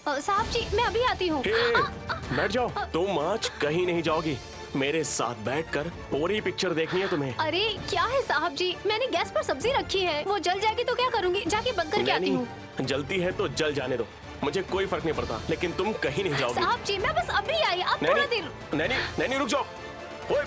साहब जी मैं अभी आती हूँ। बैठ जाओ। तुम आज कहीं नहीं जाओगी। मेरे साथ बैठकर पूरी पिक्चर देखनी है तुम्हें। अरे क्या है साहब जी, मैंने गैस पर सब्जी रखी है, वो जल जाएगी तो क्या करूँगी? जाके बंद करके आती हूँ। जलती है तो जल जाने दो, मुझे कोई फर्क नहीं पड़ता, लेकिन तुम कहीं नहीं जाओगी। साहब जी मैं बस अभी आई, आप थोड़ा देर। नैनी, नैनी रुक जाओ। ओए।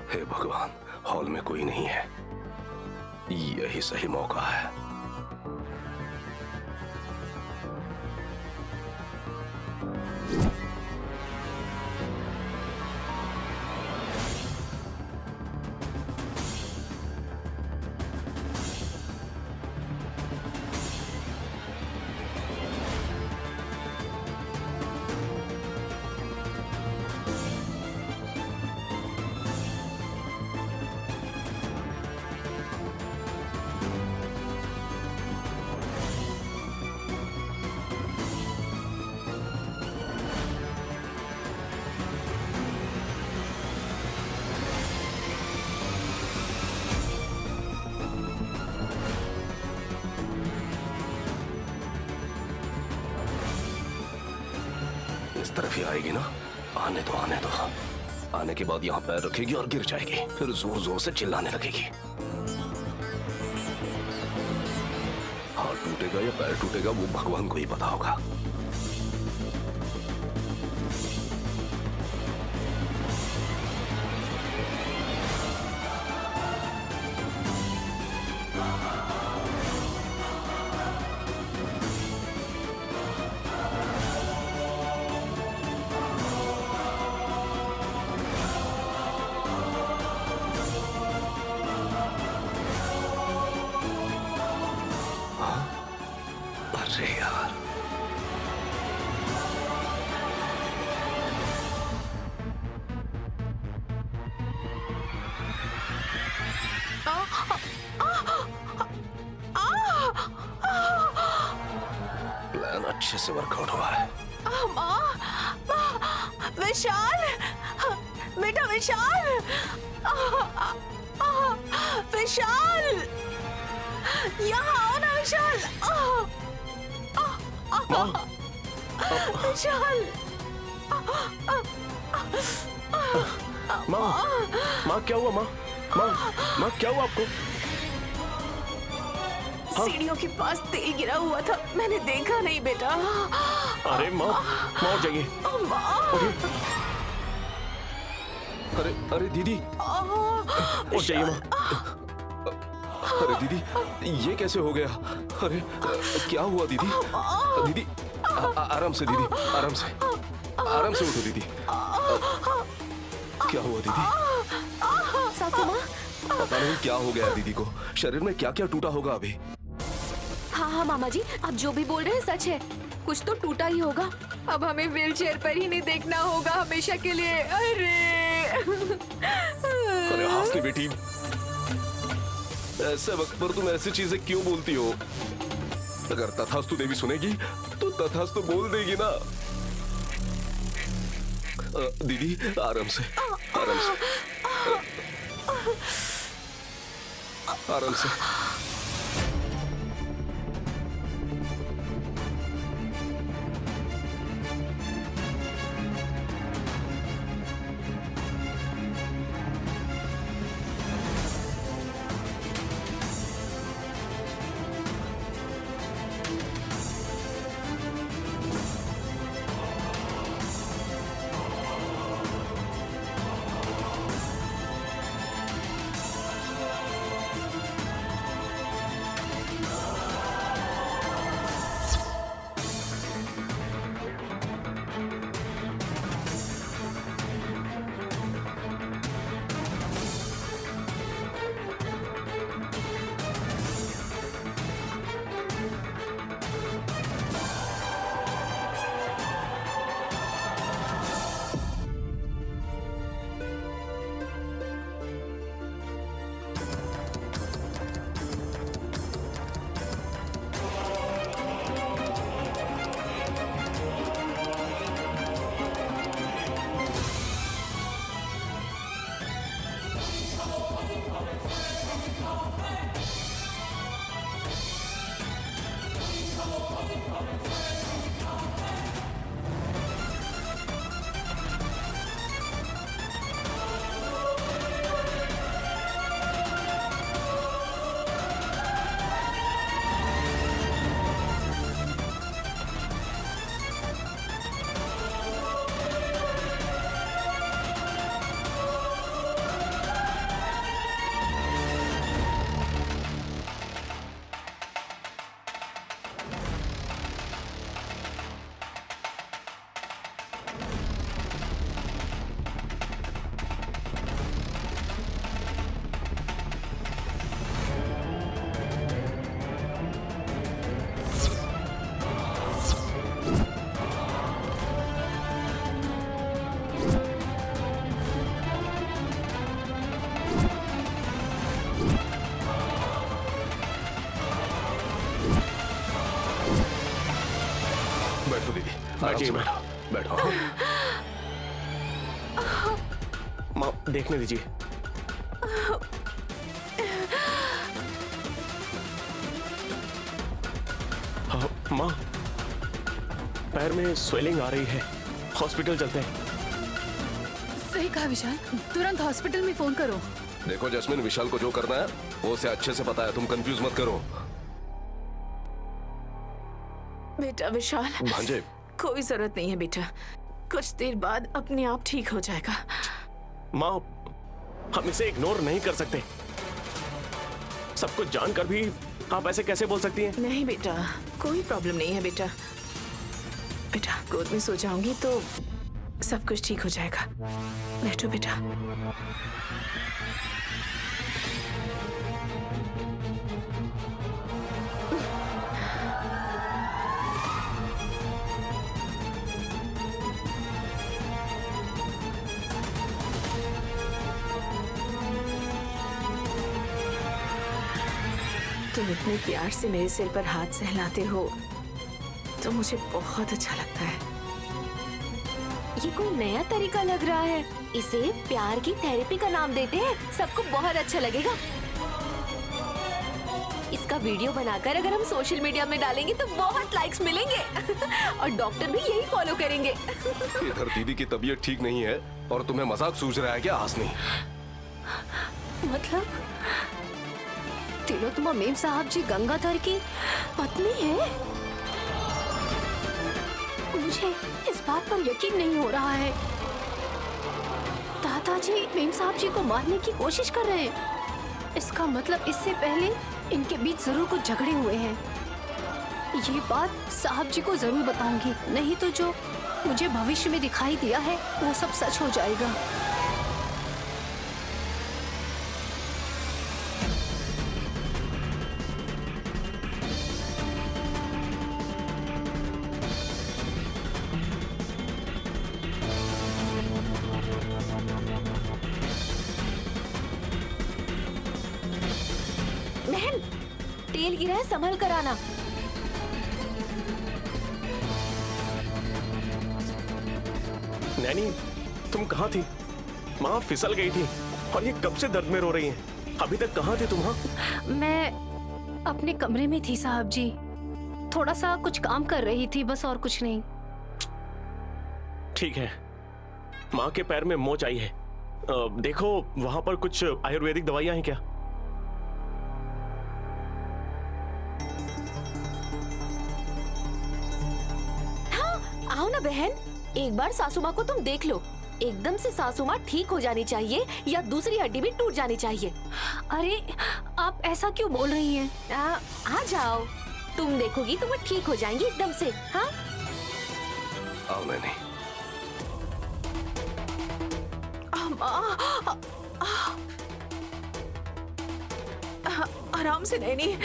हे भगवान, हॉल में कोई नहीं है। यही सही मौका है। इस तरफ ही आएगी ना? आने दो, आने दो। आने के बाद यहाँ पैर रखेगी और गिर जाएगी, फिर जोर जोर से चिल्लाने लगेगी। हाथ टूटेगा या पैर टूटेगा वो भगवान को ही पता होगा। अरे यार, प्लान अच्छे से वर्कआउट हुआ है। विशाल, बेटा विशाल, विशाल, यहाँ आओ ना विशाल। विशाल, माँ, माँ क्या हुआ? माँ, माँ, माँ क्या हुआ आपको? सीढ़ियों के पास तेल गिरा हुआ था, मैंने देखा नहीं बेटा। अरे माँ, माँ उठ जाइए। उठिए। अरे अरे दीदी, उठ जाइए माँ। अरे दीदी, ये कैसे हो गया? अरे क्या हुआ दीदी? दीदी आराम से, दीदी आराम से, आराम से उठो दीदी। क्या हुआ दीदी? सासू माँ, पता नहीं क्या हो गया दीदी को। शरीर में क्या क्या टूटा होगा अभी। हाँ हाँ मामा जी, आप जो भी बोल रहे हैं सच है, कुछ तो टूटा ही होगा। अब हमें व्हीलचेयर पर ही नहीं देखना होगा हमेशा के लिए। अरे हासनी बेटी, ऐसे वक्त पर तुम ऐसी चीजें क्यों बोलती हो? अगर तथास्तु देवी सुनेगी तो तथास्तु बोल देगी ना। दीदी आराम से, आराम से, आराम से। बैठो दीदी, आराम से बैठो। माँ देखने दीजिए। हाँ, माँ पैर में स्वेलिंग आ रही है, हॉस्पिटल चलते हैं। सही कहा विशाल, तुरंत हॉस्पिटल में फोन करो। देखो जैस्मिन, विशाल को जो करना है वो उसे अच्छे से पता है, तुम कंफ्यूज मत करो। बेटा विशाल, भांजे, कोई जरूरत नहीं है बेटा, कुछ देर बाद अपने आप ठीक हो जाएगा। माँ हम इसे इग्नोर नहीं कर सकते, सब कुछ जानकर भी आप ऐसे कैसे बोल सकती हैं? नहीं बेटा, कोई प्रॉब्लम नहीं है बेटा। बेटा गोद में सो जाऊंगी तो सब कुछ ठीक हो जाएगा। बैठो बेटा। तुम इतने प्यार से मेरे सिर पर हाथ सहलाते हो तो मुझे बहुत अच्छा लगता है। ये कोई नया तरीका लग रहा है, इसे प्यार की थेरेपी का नाम देते हैं, सबको बहुत अच्छा लगेगा। इसका वीडियो बनाकर अगर हम सोशल मीडिया में डालेंगे तो बहुत लाइक्स मिलेंगे और डॉक्टर भी यही फॉलो करेंगे। इधर दीदी की तबीयत ठीक नहीं है और तुम्हें मजाक सूझ रहा है क्या हासनी? मतलब तिलोत्तमा मेम साहब जी गंगाधर की पत्नी है? मुझे इस बात पर यकीन नहीं हो रहा है। दादाजी मेम साहब जी को मारने की कोशिश कर रहे हैं। इसका मतलब इससे पहले इनके बीच जरूर कुछ झगड़े हुए हैं। ये बात साहब जी को जरूर बताऊंगी, नहीं तो जो मुझे भविष्य में दिखाई दिया है वो सब सच हो जाएगा। बहन, तेल गिरा है, संभल कर आना। नैनी तुम कहाँ थी? माँ फिसल गई थी और ये कब से दर्द में रो रही हैं। अभी तक कहाँ थी तुम? हाँ मैं अपने कमरे में थी साहब जी, थोड़ा सा कुछ काम कर रही थी बस, और कुछ नहीं। ठीक है, माँ के पैर में मोच आई है। देखो वहां पर कुछ आयुर्वेदिक दवाइयां हैं क्या? आओ ना बहन, एक बार सासू माँ को तुम देख लो। एकदम से सासू माँ ठीक हो जानी चाहिए या दूसरी हड्डी भी टूट जानी चाहिए। अरे आप ऐसा क्यों बोल रही हैं? आ जाओ, तुम देखोगी तो वो ठीक हो जाएंगी एकदम से। हाँ आओ नैनी। आराम से नैनी।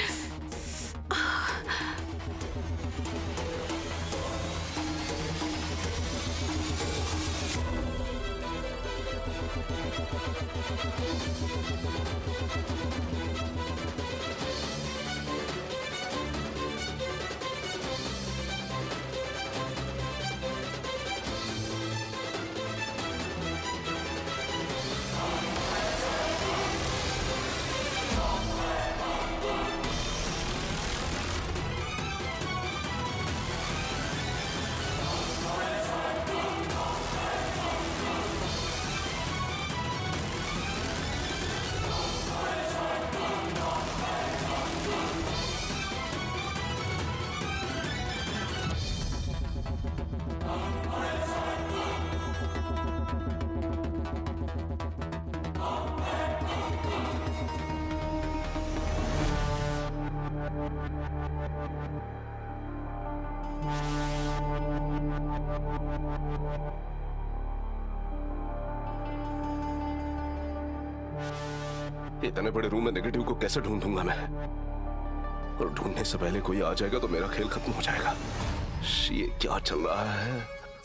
इतने बड़े रूम में नेगेटिव को कैसे ढूंढूंगा मैं? और ढूंढने से पहले कोई आ जाएगा तो मेरा खेल खत्म हो जाएगा। ये क्या चल रहा है?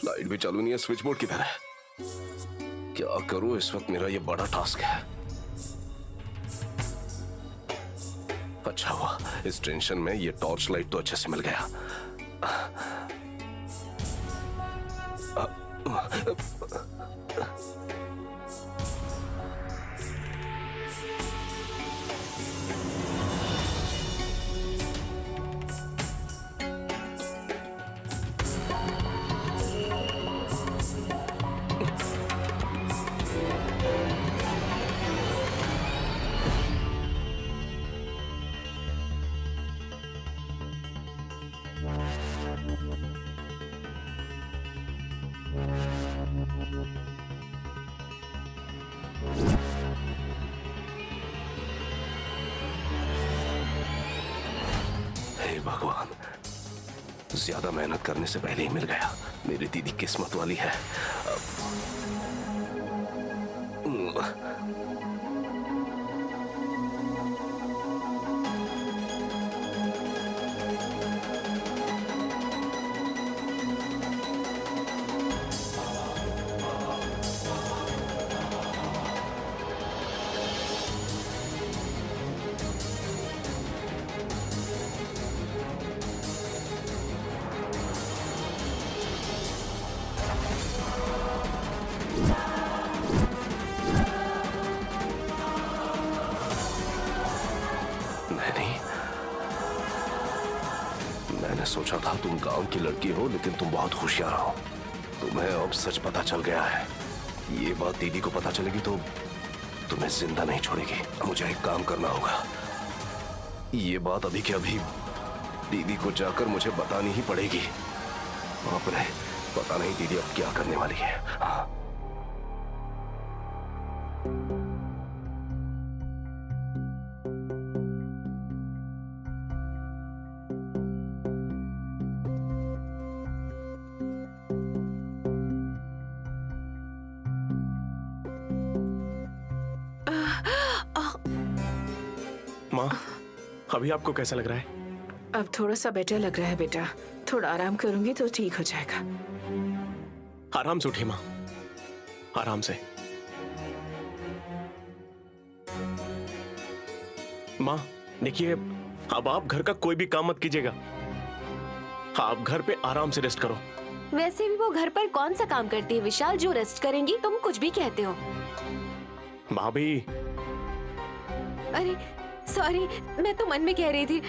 लाइट भी चालू नहीं है, स्विच बोर्ड किधर है? क्या करूं इस वक्त? मेरा ये बड़ा टास्क है। अच्छा हुआ इस टेंशन में ये टॉर्च लाइट तो अच्छे से मिल गया। हे भगवान, ज्यादा मेहनत करने से पहले ही मिल गया। मेरी दीदी किस्मत वाली है। मैंने सोचा था तुम गांव की लड़की हो, लेकिन तुम बहुत होशियार हो। तुम्हें अब सच पता चल गया है। ये बात दीदी को पता चलेगी तो तुम्हें जिंदा नहीं छोड़ेगी। मुझे एक काम करना होगा। ये बात अभी के अभी दीदी को जाकर मुझे बतानी ही पड़ेगी। अपने पता नहीं दीदी अब क्या करने वाली है। हाँ। माँ, अभी आपको कैसा लग रहा है? अब थोड़ा सा बेटर लग रहा है बेटा। थोड़ा आराम करूंगी तो ठीक हो जाएगा। आराम से उठिए माँ, आराम से। माँ देखिए, अब आप घर का कोई भी काम मत कीजिएगा। आप घर पे आराम से रेस्ट करो। वैसे भी वो घर पर कौन सा काम करती है विशाल, जो रेस्ट करेंगी? तुम कुछ भी कहते हो। भाभी, अरे सॉरी, मैं तो मन में कह रही थी।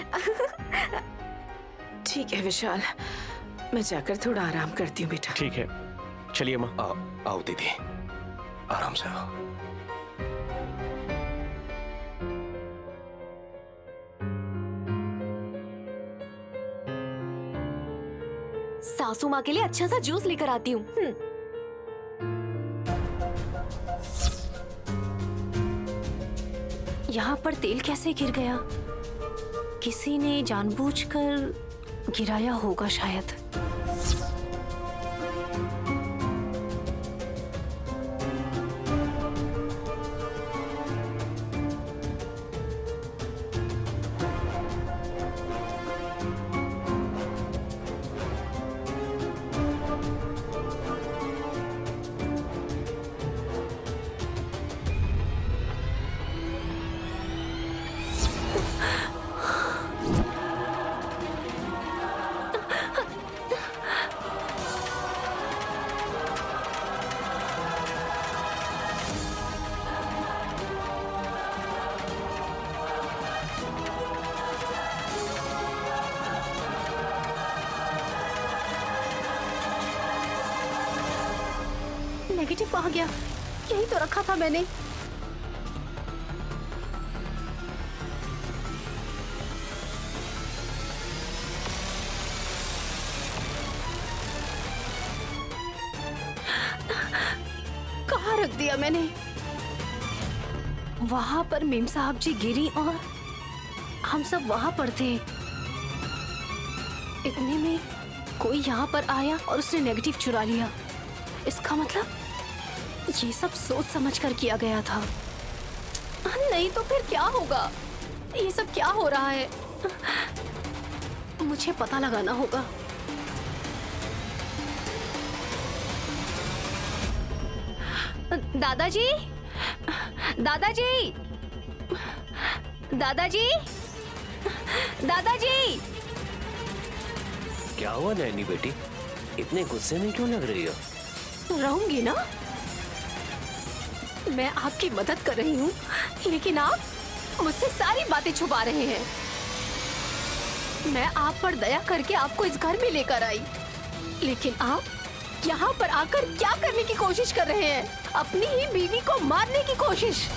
ठीक है विशाल, मैं जाकर थोड़ा आराम करती हूँ बेटा। ठीक है, चलिए माँ। आओ दीदी, आराम से आओ। सासू माँ के लिए अच्छा सा जूस लेकर आती हूँ। यहाँ पर तेल कैसे गिर गया? किसी ने जानबूझकर गिराया होगा शायद। नेगेटिव आ गया, यही तो रखा था मैंने। कहाँ रख दिया मैंने? वहां पर मेम साहब जी गिरी और हम सब वहां पर थे। इतने में कोई यहाँ पर आया और उसने नेगेटिव चुरा लिया। इसका मतलब ये सब सोच समझ कर किया गया था। नहीं तो फिर क्या होगा? ये सब क्या हो रहा है? मुझे पता लगाना होगा। दादाजी, दादाजी, दादाजी, दादाजी। क्या हुआ नैनी बेटी, इतने गुस्से में क्यों लग रही हो? रहूंगी ना। मैं आपकी मदद कर रही हूँ, लेकिन आप मुझसे सारी बातें छुपा रहे हैं। मैं आप पर दया करके आपको इस घर में लेकर आई, लेकिन आप यहाँ पर आकर क्या करने की कोशिश कर रहे हैं? अपनी ही बीवी को मारने की कोशिश।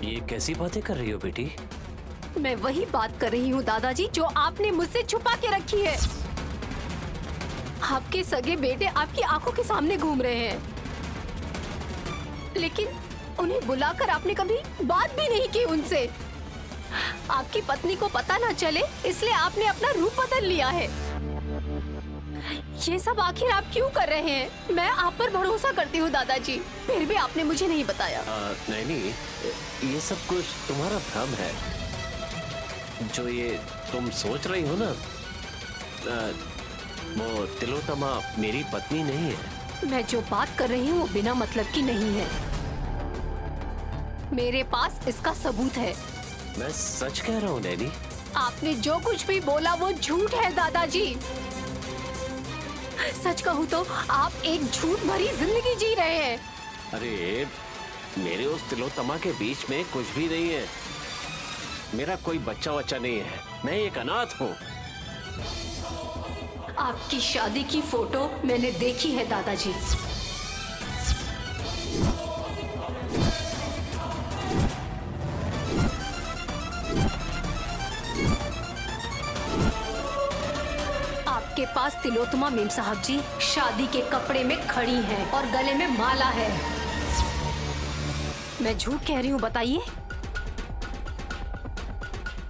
ये कैसी बातें कर रही हो बेटी? मैं वही बात कर रही हूँ दादाजी जो आपने मुझसे छुपा के रखी है। आपके सगे बेटे आपकी आंखों के सामने घूम रहे हैं, लेकिन उन्हें बुलाकर आपने कभी बात भी नहीं की उनसे। आपकी पत्नी को पता ना चले इसलिए आपने अपना रूप बदल लिया है। ये सब आखिर आप क्यों कर रहे हैं? मैं आप पर भरोसा करती हूँ दादाजी, फिर भी आपने मुझे नहीं बताया। नहीं, ये सब कुछ तुम्हारा भ्रम है। जो ये तुम सोच रही हो ना, वो तिलोत्तमा मेरी पत्नी नहीं है। मैं जो बात कर रही हूँ वो बिना मतलब की नहीं है। मेरे पास इसका सबूत है। मैं सच कह रहा हूँ नैनी। आपने जो कुछ भी बोला वो झूठ है दादाजी। सच कहूँ तो आप एक झूठ भरी जिंदगी जी रहे हैं। अरे मेरे उस तिलोत्तमा के बीच में कुछ भी नहीं है। मेरा कोई बच्चा वच्चा नहीं है। मैं एक अनाथ हूँ। आपकी शादी की फोटो मैंने देखी है दादाजी। आपके पास तिलोत्तमा मेम साहब जी शादी के कपड़े में खड़ी हैं और गले में माला है। मैं झूठ कह रही हूँ, बताइए।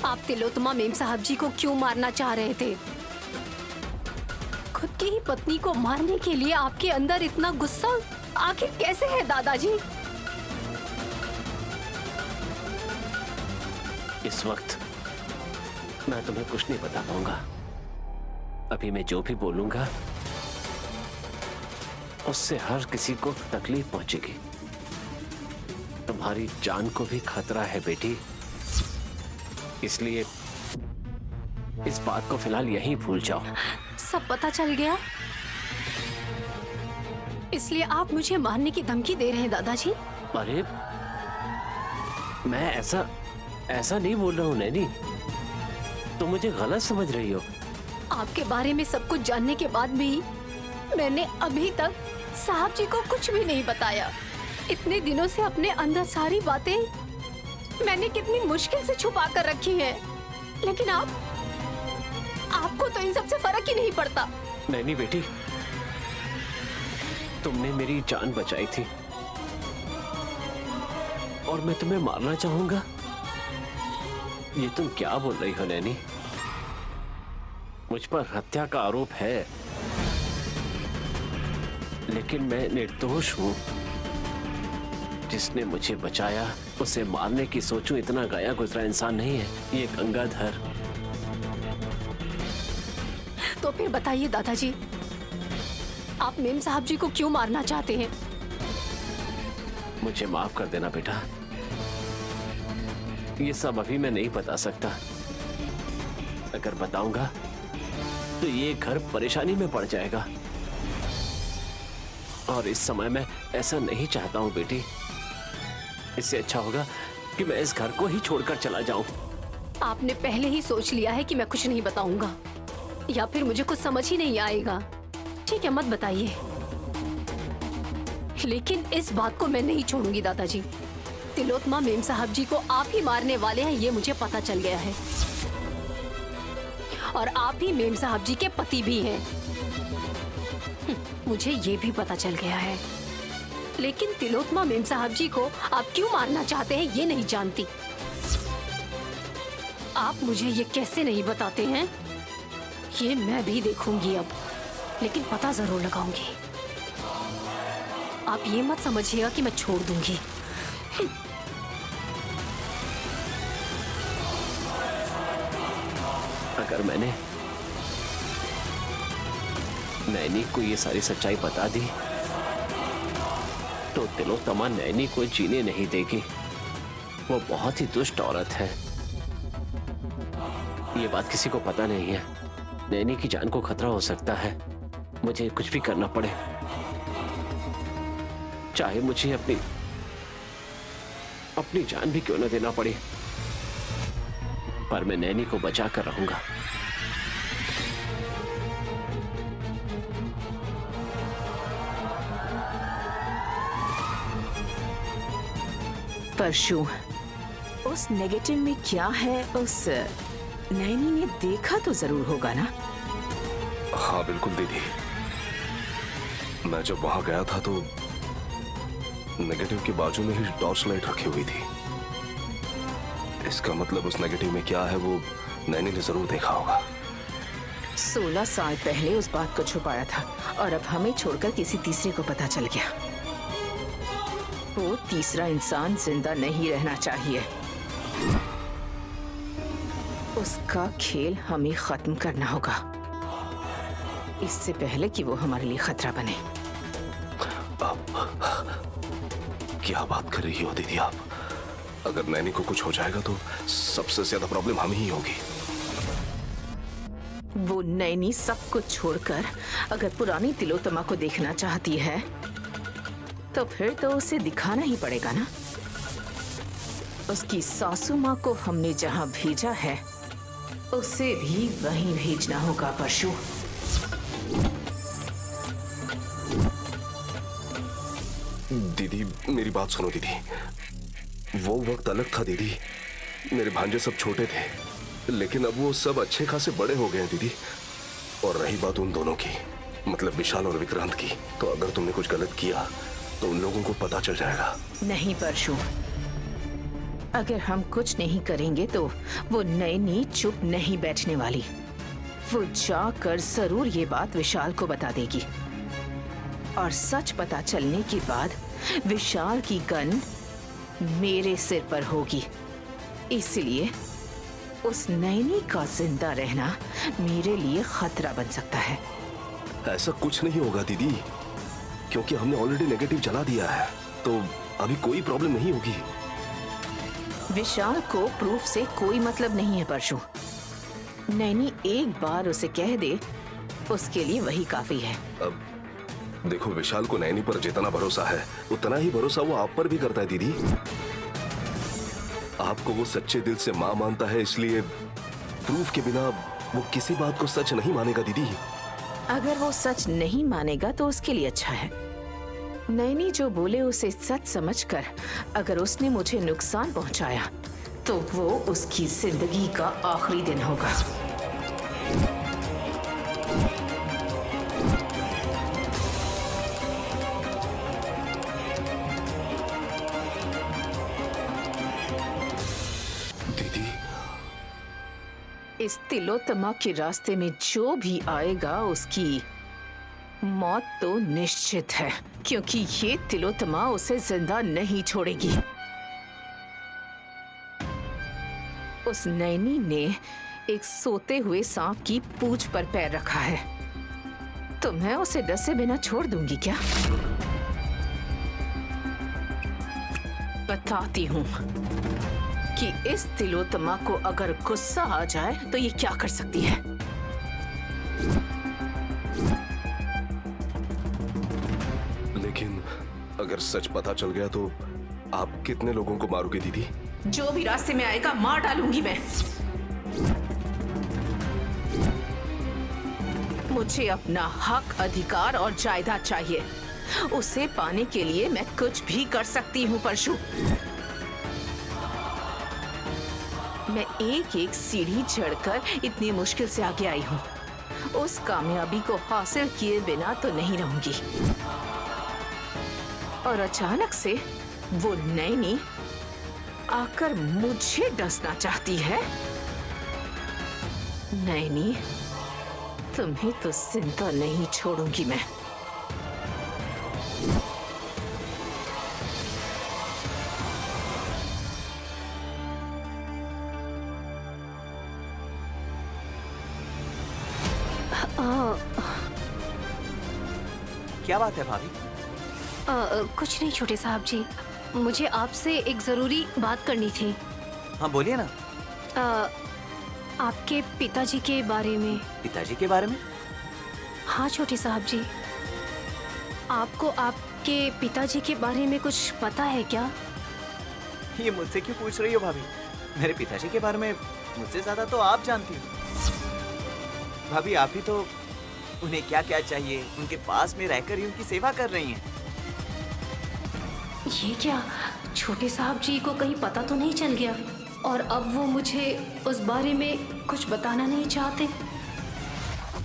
आप तिलोत्तमा मेम साहब जी को क्यों मारना चाह रहे थे? खुद की ही पत्नी को मारने के लिए आपके अंदर इतना गुस्सा आखिर कैसे है दादाजी? इस वक्त मैं तुम्हें कुछ नहीं बता पाऊंगा। अभी मैं जो भी बोलूंगा उससे हर किसी को तकलीफ पहुंचेगी। तुम्हारी जान को भी खतरा है बेटी, इसलिए इस बात को फिलहाल यहीं भूल जाओ। सब पता चल गया, इसलिए आप मुझे मारने की धमकी दे रहे हैं दादाजी? अरे मैं ऐसा नहीं बोल रहा हूँ नैनी। तुम मुझे गलत समझ रही हो। आपके बारे में सब कुछ जानने के बाद भी मैंने अभी तक साहब जी को कुछ भी नहीं बताया। इतने दिनों से अपने अंदर सारी बातें मैंने कितनी मुश्किल से छुपा कर रखी हैं, लेकिन आपको तो इन सब से फर्क ही नहीं पड़ता। नैनी बेटी, तुमने मेरी जान बचाई थी और मैं तुम्हें मारना चाहूंगा? ये तुम क्या बोल रही हो नैनी? मुझ पर हत्या का आरोप है, लेकिन मैं निर्दोष हूं। जिसने मुझे बचाया उसे मारने की सोचूं इतना गया गुजरा इंसान नहीं है ये गंगाधर। तो फिर बताइए दादाजी, आप मेम साहब जी को क्यों मारना चाहते हैं? मुझे माफ कर देना बेटा, ये सब अभी मैं नहीं बता सकता। अगर बताऊंगा तो ये घर परेशानी में पड़ जाएगा, और इस समय मैं ऐसा नहीं चाहता हूं बेटी। इससे अच्छा होगा कि मैं इस घर को ही छोड़कर चला जाऊं। आपने पहले ही सोच लिया है कि मैं कुछ नहीं बताऊंगा, या फिर मुझे कुछ समझ ही नहीं आएगा। ठीक है, मत बताइए, लेकिन इस बात को मैं नहीं छोड़ूंगी दादाजी। तिलोत्तमा मेम साहब जी को आप ही मारने वाले हैं, ये मुझे पता चल गया है, और आप ही मेम साहब जी के पति भी हैं। मुझे ये भी पता चल गया है, लेकिन तिलोत्तमा मेम साहब जी को आप क्यों मारना चाहते हैं ये नहीं जानती। आप मुझे ये कैसे नहीं बताते हैं ये मैं भी देखूंगी अब, लेकिन पता जरूर लगाऊंगी। आप ये मत समझिएगा कि मैं छोड़ दूंगी। अगर मैंने नैनी को ये सारी सच्चाई बता दी तो तिलोत्तमा नैनी को जीने नहीं देगी। वो बहुत ही दुष्ट औरत है। ये बात किसी को पता नहीं है, नैनी की जान को खतरा हो सकता है। मुझे कुछ भी करना पड़े, चाहे मुझे अपनी जान भी क्यों न देना पड़े, पर मैं नैनी को बचा कर रहूंगा। परशु, उस नेगेटिव में क्या है, उस नैनी ने देखा तो जरूर होगा ना? हाँ बिल्कुल दीदी, मैं जब वहां गया था तो नेगेटिव के बाजू में ही टॉर्च लाइट रखी हुई थी। इसका मतलब उस नेगेटिव में क्या है वो नैनी ने जरूर देखा होगा। 16 साल पहले उस बात को छुपाया था और अब हमें छोड़कर किसी तीसरे को पता चल गया। वो तीसरा इंसान जिंदा नहीं रहना चाहिए। उसका खेल हमें खत्म करना होगा, इससे पहले कि वो हमारे लिए खतरा बने। क्या बात कर रही हो दीदी आप? अगर नैनी को कुछ हो जाएगा तो सबसे ज्यादा प्रॉब्लम हम ही होगी। वो नैनी सब कुछ छोड़कर अगर पुरानी तिलोत्तमा को देखना चाहती है तो फिर तो उसे दिखाना ही पड़ेगा ना। उसकी सासू माँ को हमने जहाँ भेजा है उसे भी वहीं भेजना होगा परशु। दीदी मेरी बात सुनो दीदी, वो वक्त अलग था दीदी। मेरे भांजे सब छोटे थे, लेकिन अब वो सब अच्छे खासे बड़े हो गए हैं दीदी। और रही बात उन दोनों की, मतलब विशाल और विक्रांत की, तो अगर तुमने कुछ गलत किया तो उन लोगों को पता चल जाएगा। नहीं परशु, अगर हम कुछ नहीं करेंगे तो वो नैनी चुप नहीं बैठने वाली। वो जाकर जरूर ये बात विशाल को बता देगी और सच पता चलने के बाद विशाल की गन मेरे सिर पर होगी। इसलिए उस नैनी का जिंदा रहना मेरे लिए खतरा बन सकता है। ऐसा कुछ नहीं होगा दीदी, क्योंकि हमने ऑलरेडी नेगेटिव जला दिया है, तो अभी कोई प्रॉब्लम नहीं होगी। विशाल को प्रूफ से कोई मतलब नहीं है परशु। नैनी एक बार उसे कह दे, उसके लिए वही काफी है। अब देखो, विशाल को नैनी पर जितना भरोसा है उतना ही भरोसा वो आप पर भी करता है दीदी। आपको वो सच्चे दिल से मां मानता है, इसलिए प्रूफ के बिना वो किसी बात को सच नहीं मानेगा दीदी। अगर वो सच नहीं मानेगा तो उसके लिए अच्छा है। नैनी जो बोले उसे सच समझकर अगर उसने मुझे नुकसान पहुंचाया तो वो उसकी जिंदगी का आखिरी दिन होगा। दीदी इस तिलोत्तमा के रास्ते में जो भी आएगा उसकी मौत तो निश्चित है, क्योंकि ये तिलोत्तमा उसे जिंदा नहीं छोड़ेगी। उस नैनी ने एक सोते हुए सांप की पूंछ पर पैर रखा है, तो मैं उसे डसे बिना छोड़ दूंगी क्या? बताती हूँ कि इस तिलोत्तमा को अगर गुस्सा आ जाए तो ये क्या कर सकती है। लेकिन अगर सच पता चल गया तो आप कितने लोगों को मारोगे दीदी? जो भी रास्ते में आएगा मार डालूंगी मैं। मुझे अपना हक, अधिकार और जायदाद चाहिए। उसे पाने के लिए मैं कुछ भी कर सकती हूँ परशु। मैं एक एक सीढ़ी चढ़कर इतनी मुश्किल से आगे आई हूँ। उस कामयाबी को हासिल किए बिना तो नहीं रहूंगी। और अचानक से वो नैनी आकर मुझे डसना चाहती है। नैनी, तुम्हें तो जिंदा नहीं छोड़ूंगी मैं। क्या बात है भाभी? कुछ नहीं छोटे साहब जी, मुझे आपसे एक जरूरी बात करनी थी। हाँ बोलिए ना। आपके पिताजी के बारे में। पिताजी के बारे में? हाँ छोटे साहब जी, आपको आपके पिताजी के बारे में कुछ पता है क्या? ये मुझसे क्यों पूछ रही हो भाभी? मेरे पिताजी के बारे में मुझसे ज्यादा तो आप जानती हो। भाभी आप ही तो उन्हें क्या क्या चाहिए उनके पास में रहकर ही उनकी सेवा कर रही हैं। ये क्या, छोटे साहब जी को कहीं पता तो नहीं चल गया और अब वो मुझे उस बारे में कुछ बताना नहीं चाहते?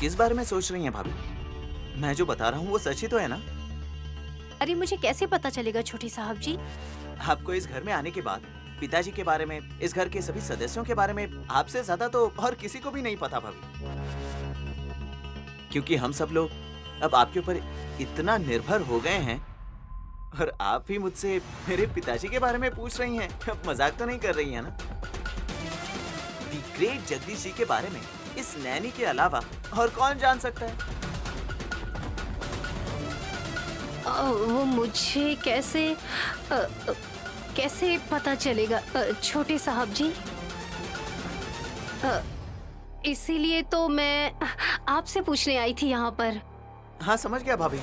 किस बारे में सोच रही हैं भाभी? मैं जो बता रहा हूँ वो सच ही तो है ना? अरे मुझे कैसे पता चलेगा छोटे साहब जी? आपको इस घर में आने के बाद पिताजी के बारे में, इस घर के सभी सदस्यों के बारे में आपसे ज्यादा तो और किसी को भी नहीं पता भाभी। क्योंकि हम सब लोग अब आपके ऊपर इतना निर्भर हो गए हैं और आप भी मुझसे मेरे पिताजी के बारे में पूछ रही हैं। अब मजाक तो नहीं कर रही हैं ना? दी ग्रेट जगदीश जी के बारे में इस नैनी के अलावा और कौन जान सकता है? वो मुझे कैसे पता चलेगा छोटे साहब जी? इसीलिए तो मैं आपसे पूछने आई थी यहाँ पर। हाँ समझ गया भाभी।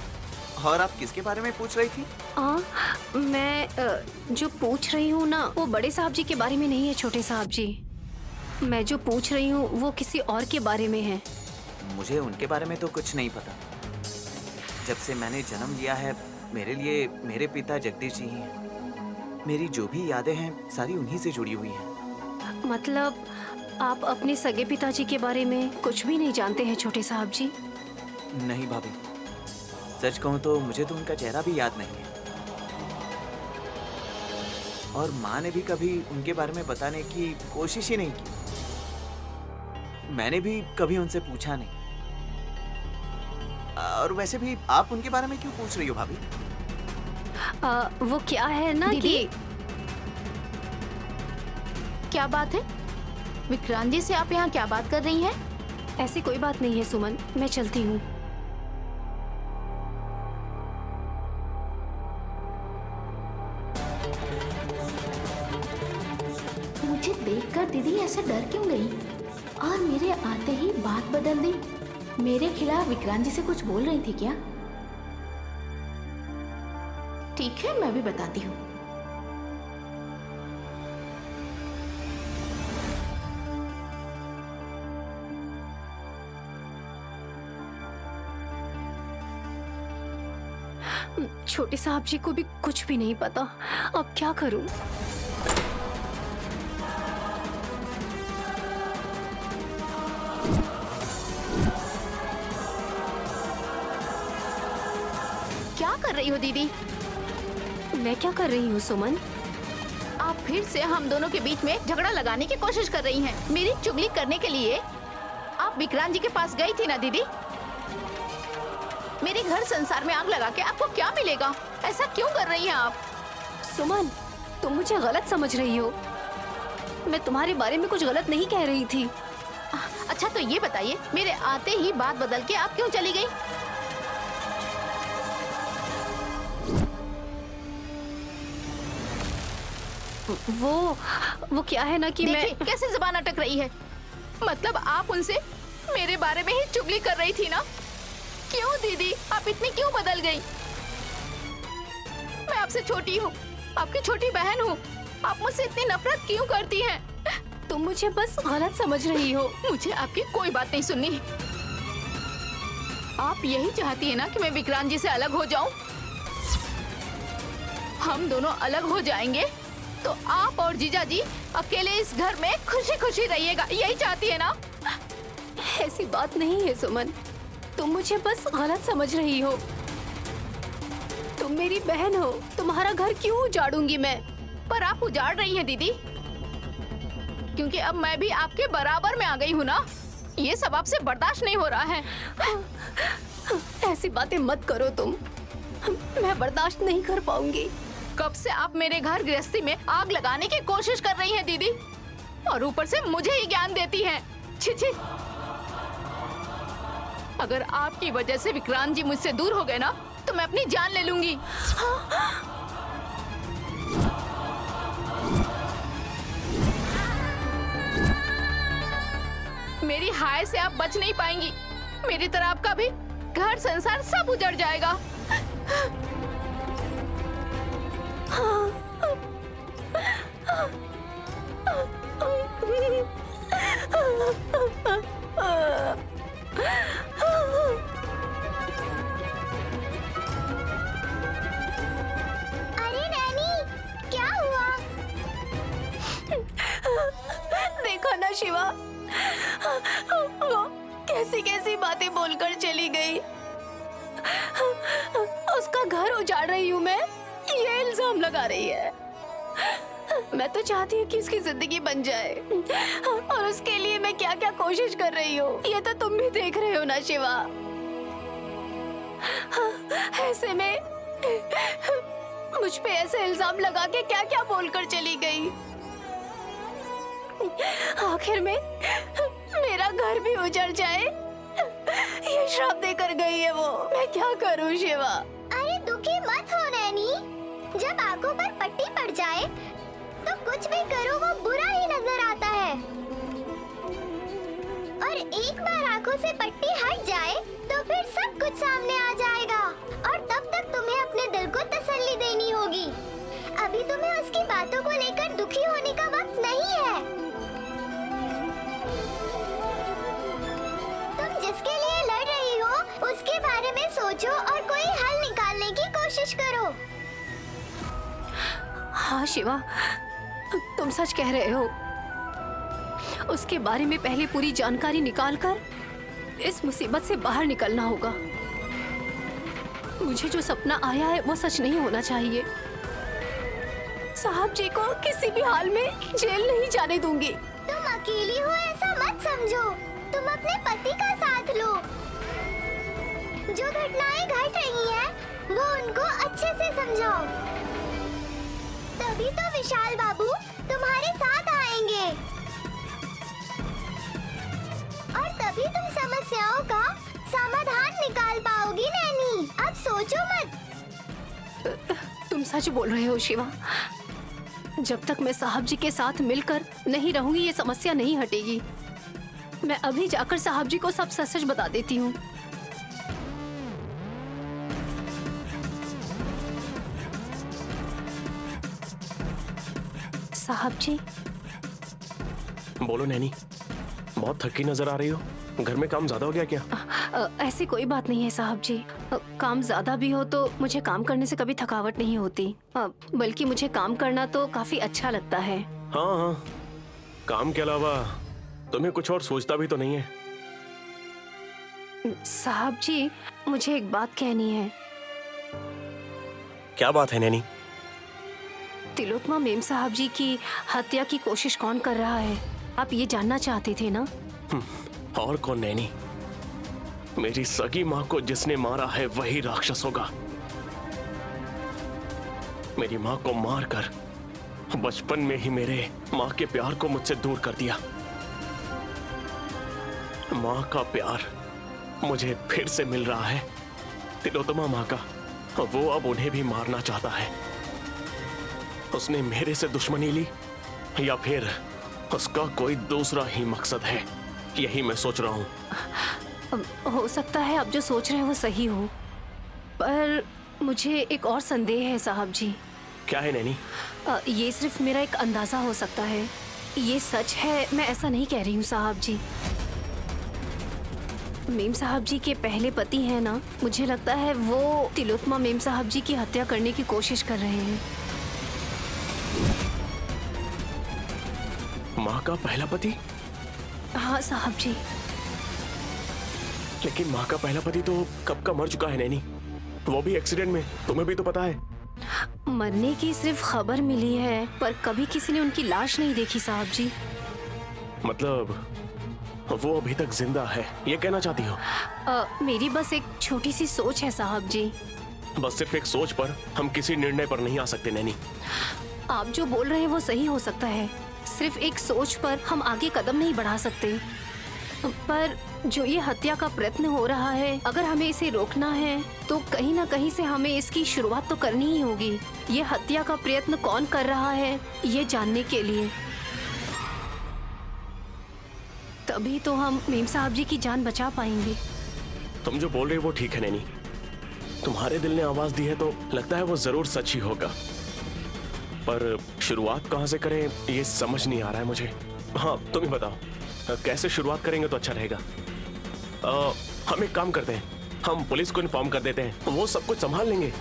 और आप किसके बारे में पूछ रही थी? मैं जो पूछ रही हूँ ना वो बड़े साहब जी के बारे में नहीं है छोटे साहब जी। मैं जो पूछ रही हूँ वो किसी और के बारे में है। मुझे उनके बारे में तो कुछ नहीं पता। जब से मैंने जन्म लिया है मेरे लिए मेरे पिता जगदीश जी ही हैं। मेरी जो भी यादें हैं सारी उन्हीं से जुड़ी हुई हैं। मतलब आप अपने सगे पिताजी के बारे में कुछ भी नहीं जानते हैं छोटे साहब जी? नहीं भाभी, सच कहूँ तो मुझे तो उनका चेहरा भी याद नहीं है। और माँ ने भी कभी उनके बारे में बताने की कोशिश ही नहीं की। मैंने भी कभी उनसे पूछा नहीं। और वैसे भी आप उनके बारे में क्यों पूछ रही हो भाभी? वो क्या है ना दीदी? कि क्या बात है? विक्रांत जी से आप यहाँ क्या बात कर रही हैं? ऐसी कोई बात नहीं है सुमन, मैं चलती हूँ। मुझे देखकर दीदी ऐसे डर क्यों गई और मेरे आते ही बात बदल दी? मेरे खिलाफ विक्रांत जी से कुछ बोल रही थी क्या? ठीक है, मैं भी बताती हूँ। छोटे साहब जी को भी कुछ भी नहीं पता, अब क्या करूं? क्या कर रही हो दीदी? मैं क्या कर रही हूँ सुमन? आप फिर से हम दोनों के बीच में झगड़ा लगाने की कोशिश कर रही हैं। मेरी चुगली करने के लिए आप विक्रांत जी के पास गई थी ना दीदी? मेरे घर संसार में आग लगा के आपको क्या मिलेगा? ऐसा क्यों कर रही हैं आप? सुमन, तुम मुझे गलत समझ रही हो। मैं तुम्हारे बारे में कुछ गलत नहीं कह रही थी। अच्छा तो ये बताइए, मेरे आते ही बात बदल के आप क्यों चली गई? वो क्या है ना कि मैं देखिए कैसे जुबान अटक रही है। मतलब आप उनसे मेरे बारे में ही चुगली कर रही थी ना? क्यों दीदी, आप इतनी क्यों बदल गई? मैं आपसे छोटी हूँ, आपकी छोटी बहन हूँ। आप मुझसे इतनी नफरत क्यों करती हैं? तुम मुझे बस गलत समझ रही हो। मुझे आपकी कोई बात नहीं सुननी। आप यही चाहती है ना कि मैं विक्रांत जी से अलग हो जाऊं? हम दोनों अलग हो जाएंगे तो आप और जीजा जी अकेले इस घर में खुशी खुशी रहिएगा, यही चाहती है ना? ऐसी बात नहीं है सुमन, तुम मुझे बस गलत समझ रही हो। तुम मेरी बहन हो, तुम्हारा घर क्यों उजाड़ूंगी मैं? पर आप उजाड़ रही हैं दीदी, क्योंकि अब मैं भी आपके बराबर में आ गई हूँ ना। ये सब आपसे बर्दाश्त नहीं हो रहा है। ऐसी बातें मत करो तुम, मैं बर्दाश्त नहीं कर पाऊंगी। कब से आप मेरे घर गृहस्थी में आग लगाने की कोशिश कर रही हैं दीदी, और ऊपर से मुझे ही ज्ञान देती हैं। छी छी। अगर आपकी वजह से विक्रांत जी मुझसे दूर हो गए ना तो मैं अपनी जान ले लूंगी। मेरी हाय से आप बच नहीं पाएंगी। मेरी तरह आपका भी घर संसार सब उजड़ जाएगा। अरे नैनी, क्या हुआ? देखा ना शिवा, वो कैसी कैसी बातें बोलकर चली गई। उसका घर उजाड़ रही हूँ मैं, ये इल्जाम लगा रही है। मैं तो चाहती हूँ कि उसकी जिंदगी बन जाए, और उसके लिए मैं क्या क्या कोशिश कर रही हूँ ये तो तुम भी देख रहे हो ना शिवा। ऐसे में मुझ पे ऐसे इल्जाम लगा के क्या क्या बोलकर चली गई। आखिर में मेरा घर भी उजड़ जाए, ये श्राप देकर गई है वो। मैं क्या करूं शिवा? अरे दुखी मत हो नैनी, जब आंखों पर पट्टी पड़ जाए तो कुछ भी करो वो बुरा ही नजर आता है, और एक बार आंखों से पट्टी हट जाए तो फिर सब कुछ सामने आ जाएगा, और तब तक तुम्हें अपने दिल को तसल्ली देनी होगी। अभी तुम्हें उसकी बातों को लेकर दुखी होने का वक्त नहीं है। तुम जिसके लिए लड़ रही हो उसके बारे में सोचो और कोई हल निकालने की कोशिश करो। हाँ शिवा, तुम सच कह रहे हो। उसके बारे में पहले पूरी जानकारी निकालकर इस मुसीबत से बाहर निकलना होगा। मुझे जो सपना आया है वो सच नहीं होना चाहिए। साहब जी को किसी भी हाल में जेल नहीं जाने दूंगी। तुम अकेली हो ऐसा मत समझो, तुम अपने पति का साथ लो। जो घटनाएं घट रही हैं, वो उनको अच्छे से समझाओ, तभी तो विशाल बाबू तुम्हारे साथ आएंगे, और तभी तुम समस्याओं का समाधान निकाल पाओगी नैनी। अब सोचो मत। तुम सच बोल रहे हो शिवा। जब तक मैं साहब जी के साथ मिलकर नहीं रहूंगी ये समस्या नहीं हटेगी। मैं अभी जाकर साहब जी को सब सच बता देती हूँ। साहब जी। बोलो नैनी, बहुत थकी नजर आ रही हो। घर में काम ज्यादा हो गया क्या? ऐसी कोई बात नहीं है साहब जी। काम ज्यादा भी हो तो मुझे काम करने से कभी थकावट नहीं होती। बल्कि मुझे काम करना तो काफी अच्छा लगता है। हाँ हाँ, काम के अलावा तुम्हें कुछ और सोचता भी तो नहीं है? साहब जी, मुझे एक बात कहनी है। क्या बात है नैनी? तिलोत्तमा मेम साहब जी की हत्या की कोशिश कौन कर रहा है, आप ये जानना चाहते थे ना? और कौन नैनी? मेरी सगी माँ को जिसने मारा है वही राक्षस होगा। मेरी माँ को मारकर बचपन में ही मेरे माँ के प्यार को मुझसे दूर कर दिया। माँ का प्यार मुझे फिर से मिल रहा है। तिलोत्तमा माँ का, वो अब उन्हें भी मारना चाहता है। उसने मेरे से दुश्मनी ली या फिर उसका कोई दूसरा ही मकसद है, यही मैं सोच रहा हूँ। हो सकता है आप जो सोच रहे हैं वो सही हो, पर मुझे एक और संदेह है साहब जी। क्या है नैनी? ये सिर्फ मेरा एक अंदाजा हो सकता है, ये सच है, मैं ऐसा नहीं कह रही हूँ साहब जी। मेम साहब जी के पहले पति हैं ना, मुझे लगता है वो तिलोत्तमा मेम साहब जी की हत्या करने की कोशिश कर रहे हैं। माँ का पहला पति? हाँ साहब जी। लेकिन माँ का पहला पति तो कब का मर चुका है नैनी, वो भी एक्सीडेंट में, तुम्हें भी तो पता है। मरने की सिर्फ खबर मिली है, पर कभी किसी ने उनकी लाश नहीं देखी साहब जी। मतलब वो अभी तक जिंदा है, ये कहना चाहती हो? मेरी बस एक छोटी सी सोच है साहब जी। बस सिर्फ एक सोच पर हम किसी निर्णय पर नहीं आ सकते नैनी। आप जो बोल रहे हैं वो सही हो सकता है, सिर्फ एक सोच पर हम आगे कदम नहीं बढ़ा सकते। पर जो ये हत्या का प्रयत्न हो रहा है, अगर हमें इसे रोकना है तो कहीं ना कहीं से हमें इसकी शुरुआत तो करनी ही होगी। ये हत्या का प्रयत्न कौन कर रहा है ये जानने के लिए। तभी तो हम मेम साहब जी की जान बचा पाएंगे। तुम जो बोल रहे हो वो ठीक है नैनी। तुम्हारे दिल ने आवाज दी है तो लगता है वो जरूर सच ही होगा, पर शुरुआत कहाँ से करें ये समझ नहीं आ रहा है मुझे। हाँ तुम ही बताओ कैसे शुरुआत करेंगे तो अच्छा रहेगा। हम एक काम करते हैं, हम पुलिस को इन्फॉर्म कर देते हैं, वो सब कुछ संभाल लेंगे।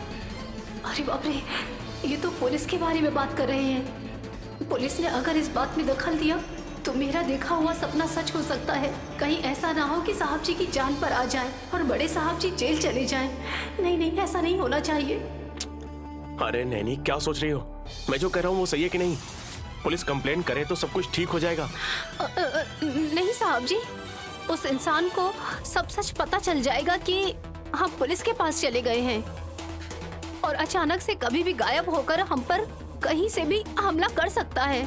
अरे बाप रे, ये तो पुलिस के बारे में बात कर रहे हैं। पुलिस ने अगर इस बात में दखल दिया तो मेरा देखा हुआ सपना सच हो सकता है। कहीं ऐसा ना हो कि साहब जी की जान पर आ जाए और बड़े साहब जी जेल चले जाएं। नहीं नहीं, ऐसा नहीं होना चाहिए। अरे नैनी क्या सोच रही हो? मैं जो कह रहा हूँ वो सही है कि नहीं? पुलिस कंप्लेंट करे तो सब कुछ ठीक हो जाएगा। नहीं साहब जी, उस इंसान को सब सच पता चल जाएगा कि हम पुलिस के पास चले गए हैं और अचानक से कभी भी गायब होकर हम पर कहीं से भी हमला कर सकता है।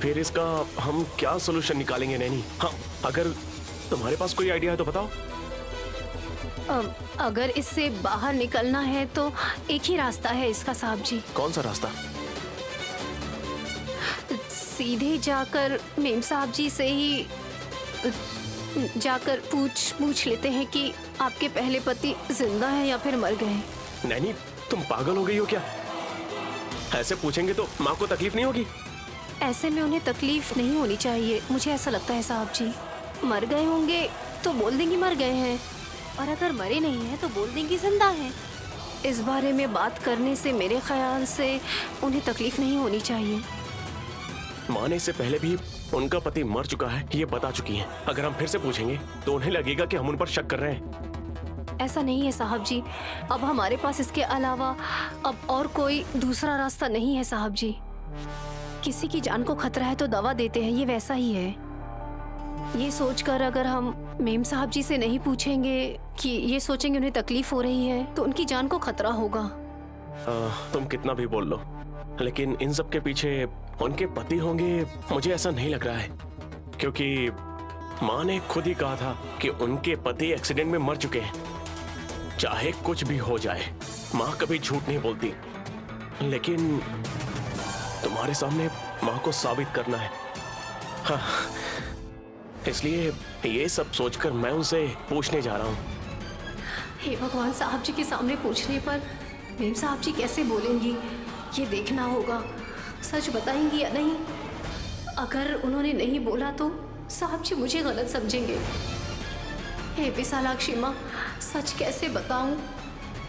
फिर इसका हम क्या सोल्यूशन निकालेंगे नैनी? हाँ अगर तुम्हारे पास कोई आइडिया है तो बताओ। अगर इससे बाहर निकलना है तो एक ही रास्ता है इसका साहब जी। कौन सा रास्ता? सीधे जाकर मेम साहब जी से ही जाकर पूछ लेते हैं कि आपके पहले पति जिंदा है या फिर मर गए। नैनी तुम पागल हो गई हो क्या? ऐसे पूछेंगे तो माँ को तकलीफ नहीं होगी? ऐसे में उन्हें तकलीफ नहीं होनी चाहिए, मुझे ऐसा लगता है साहब जी। मर गए होंगे तो बोल देंगे मर गए हैं, और अगर मरे नहीं हैं तो बोल देंगे जिंदा हैं। इस बारे में बात करने से मेरे ख्याल से उन्हें तकलीफ नहीं होनी चाहिए। माँ ने इससे पहले भी उनका पति मर चुका है ये बता चुकी हैं। अगर हम फिर से पूछेंगे तो उन्हें लगेगा कि हम उन पर शक कर रहे हैं। ऐसा नहीं है साहब जी, अब हमारे पास इसके अलावा अब और कोई दूसरा रास्ता नहीं है साहब जी। किसी की जान को खतरा है तो दवा देते हैं, ये वैसा ही है। ये सोचकर अगर हम मेम साहब जी से नहीं पूछेंगे कि ये सोचेंगे उन्हें तकलीफ हो रही है तो उनकी जान को खतरा होगा। तुम कितना भी बोल लो, लेकिन इन सब के पीछे उनके पति होंगे मुझे ऐसा नहीं लग रहा है, क्योंकि माँ ने खुद ही कहा था कि उनके पति एक्सीडेंट में मर चुके हैं। चाहे कुछ भी हो जाए माँ कभी झूठ नहीं बोलती, लेकिन तुम्हारे सामने माँ को साबित करना है। हाँ, इसलिए ये सब सोचकर मैं उनसे पूछने जा रहा हूँ। हे भगवान, साहब जी के सामने पूछने पर मेम साहब जी कैसे बोलेंगी ये देखना होगा। सच बताएंगी या नहीं? अगर उन्होंने नहीं बोला तो साहब जी मुझे गलत समझेंगे। हे विशालाक्षी माँ, सच कैसे बताऊं?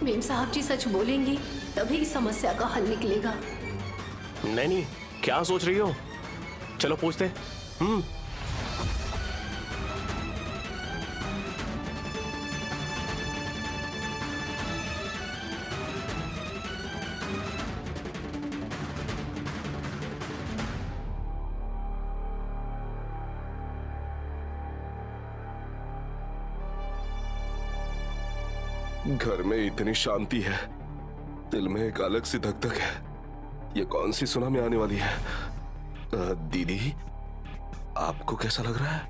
मेम साहब जी सच बोलेंगी तभी इस समस्या का हल निकलेगा। नैनी क्या सोच रही हो? चलो पूछते। घर में इतनी शांति है, दिल में एक अलग सी धक धक है। ये कौन सी सुनामी आने वाली है? दीदी, आपको कैसा लग रहा है?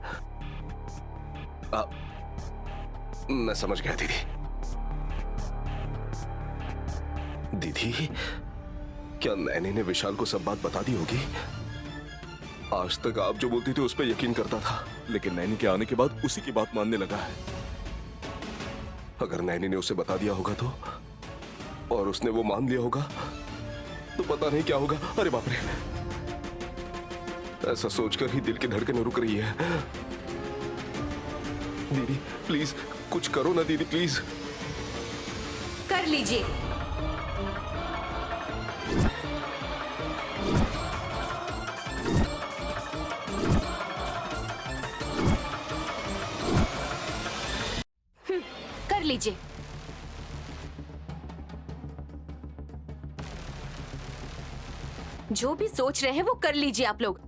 मैं समझ गया दीदी। दीदी, क्या नैनी ने विशाल को सब बात बता दी होगी? आज तक आप जो बोलती थी उस पर यकीन करता था, लेकिन नैनी के आने के बाद उसी की बात मानने लगा है। अगर नैनी ने उसे बता दिया होगा तो, और उसने वो मान लिया होगा तो पता नहीं क्या होगा। अरे बाप रे, ऐसा सोचकर ही दिल की धड़कनें रुक रही है। दीदी प्लीज कुछ करो ना दीदी, प्लीज। कर लीजिए। कर लीजिए। जो भी सोच रहे हैं वो कर लीजिए आप लोग,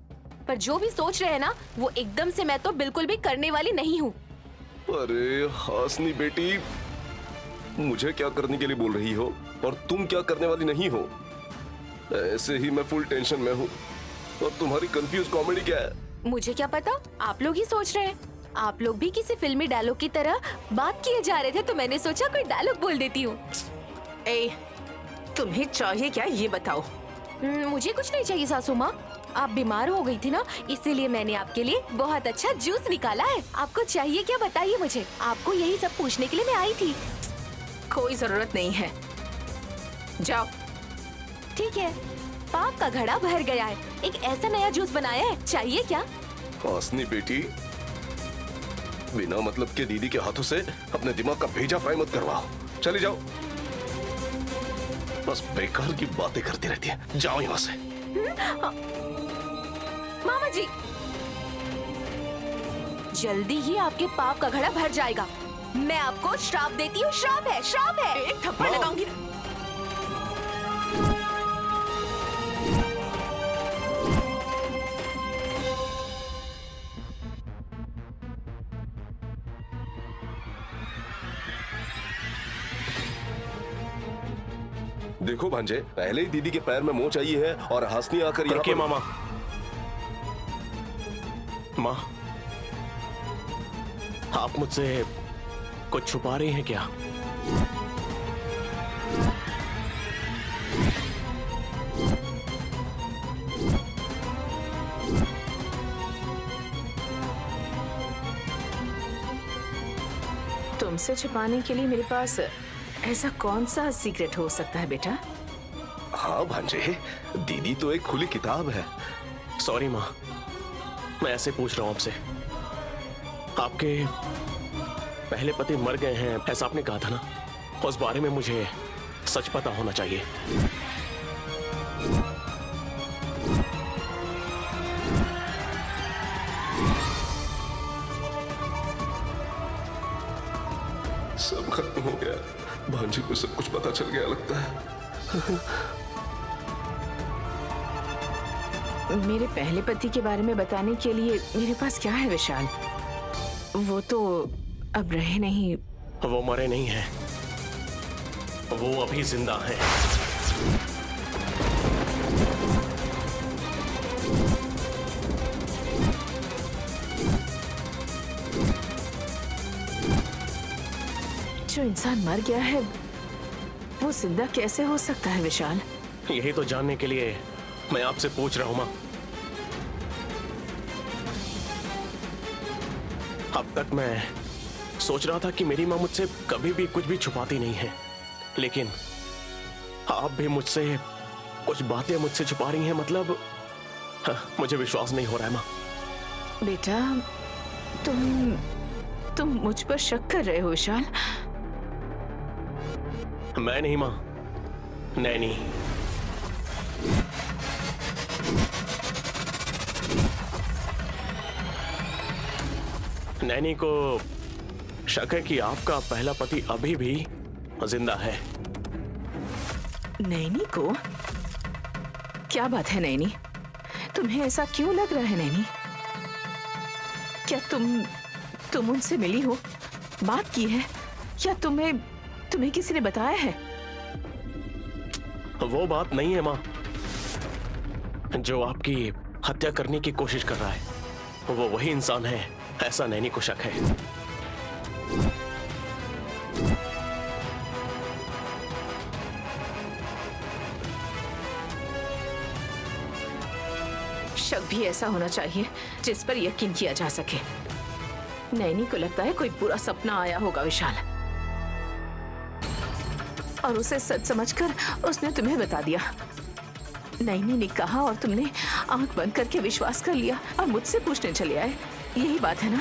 पर जो भी सोच रहे हैं ना वो एकदम से मैं तो बिल्कुल भी करने वाली नहीं हूँ। अरे हासनी बेटी, मुझे क्या करने के लिए बोल रही हो और तुम क्या करने वाली नहीं हो? ऐसे ही मैं फुल टेंशन में हूँ और तुम्हारी कंफ्यूज कॉमेडी क्या है? मुझे क्या पता, आप लोग ही सोच रहे हैं। आप लोग भी किसी फिल्मी डायलॉग की तरह बात किए जा रहे थे तो मैंने सोचा कोई डायलॉग बोल देती हूँ। ए, तुम्हें चाहिए क्या ये बताओ? मुझे कुछ नहीं चाहिए सासू माँ, आप बीमार हो गई थी ना, इसीलिए मैंने आपके लिए बहुत अच्छा जूस निकाला है। आपको चाहिए क्या बताइए मुझे, आपको यही सब पूछने के लिए मैं आई थी। कोई जरूरत नहीं है, जाओ। ठीक है, पाप का घड़ा भर गया है, एक ऐसा नया जूस बनाया है, चाहिए क्या? हासनी बेटी, बिना मतलब के दीदी के हाथों से अपने दिमाग का भेजा फ्राई मत करवाओ। चले जाओ, बस बेकार की बातें करती रहती है। जाओ यहाँ से। मामा जी, जल्दी ही आपके पाप का घड़ा भर जाएगा। मैं आपको श्राप देती हूँ, श्राप है, श्राप है। एक थप्पड़ लगाऊंगी ना। देखो भांजे, पहले ही दीदी के पैर में मोच आई है और हासनी आकर यहाँ रुकिए पर... मामा। माँ, आप मुझसे कुछ छुपा रही हैं क्या? तुमसे छुपाने के लिए मेरे पास ऐसा कौन सा सीक्रेट हो सकता है बेटा? हाँ भांजे, दीदी तो एक खुली किताब है। सॉरी माँ, मैं ऐसे पूछ रहा हूँ आपसे। आपके पहले पति मर गए हैं ऐसा आपने कहा था ना, उस बारे में मुझे सच पता होना चाहिए। सब खत्म हो गया, भांजे को सब कुछ पता चल गया लगता है। मेरे पहले पति के बारे में बताने के लिए मेरे पास क्या है विशाल? वो तो अब रहे नहीं। वो मरे नहीं हैं, वो अभी जिंदा हैं। जो इंसान मर गया है वो जिंदा कैसे हो सकता है विशाल? यही तो जानने के लिए मैं आपसे पूछ रहा हूं माँ। अब तक मैं सोच रहा था कि मेरी माँ मुझसे कभी भी कुछ भी छुपाती नहीं है, लेकिन आप भी मुझसे कुछ बातें मुझसे छुपा रही हैं। मतलब मुझे विश्वास नहीं हो रहा है माँ। बेटा, तुम मुझ पर शक कर रहे हो विशाल? मैं नहीं माँ, नैनी। नैनी को शक है कि आपका पहला पति अभी भी जिंदा है। नैनी को? क्या बात है नैनी, तुम्हें ऐसा क्यों लग रहा है नैनी? क्या तुम उनसे मिली हो, बात की है, या तुम्हें किसी ने बताया है? वो बात नहीं है माँ। जो आपकी हत्या करने की कोशिश कर रहा है वो वही इंसान है, ऐसा नैनी को शक है। शक भी ऐसा होना चाहिए जिस पर यकीन किया जा सके। नैनी को लगता है कोई बुरा सपना आया होगा विशाल, और उसे सच समझकर उसने तुम्हें बता दिया। नैनी ने कहा और तुमने आंख बंद करके विश्वास कर लिया और मुझसे पूछने चले आए। यही बात है ना?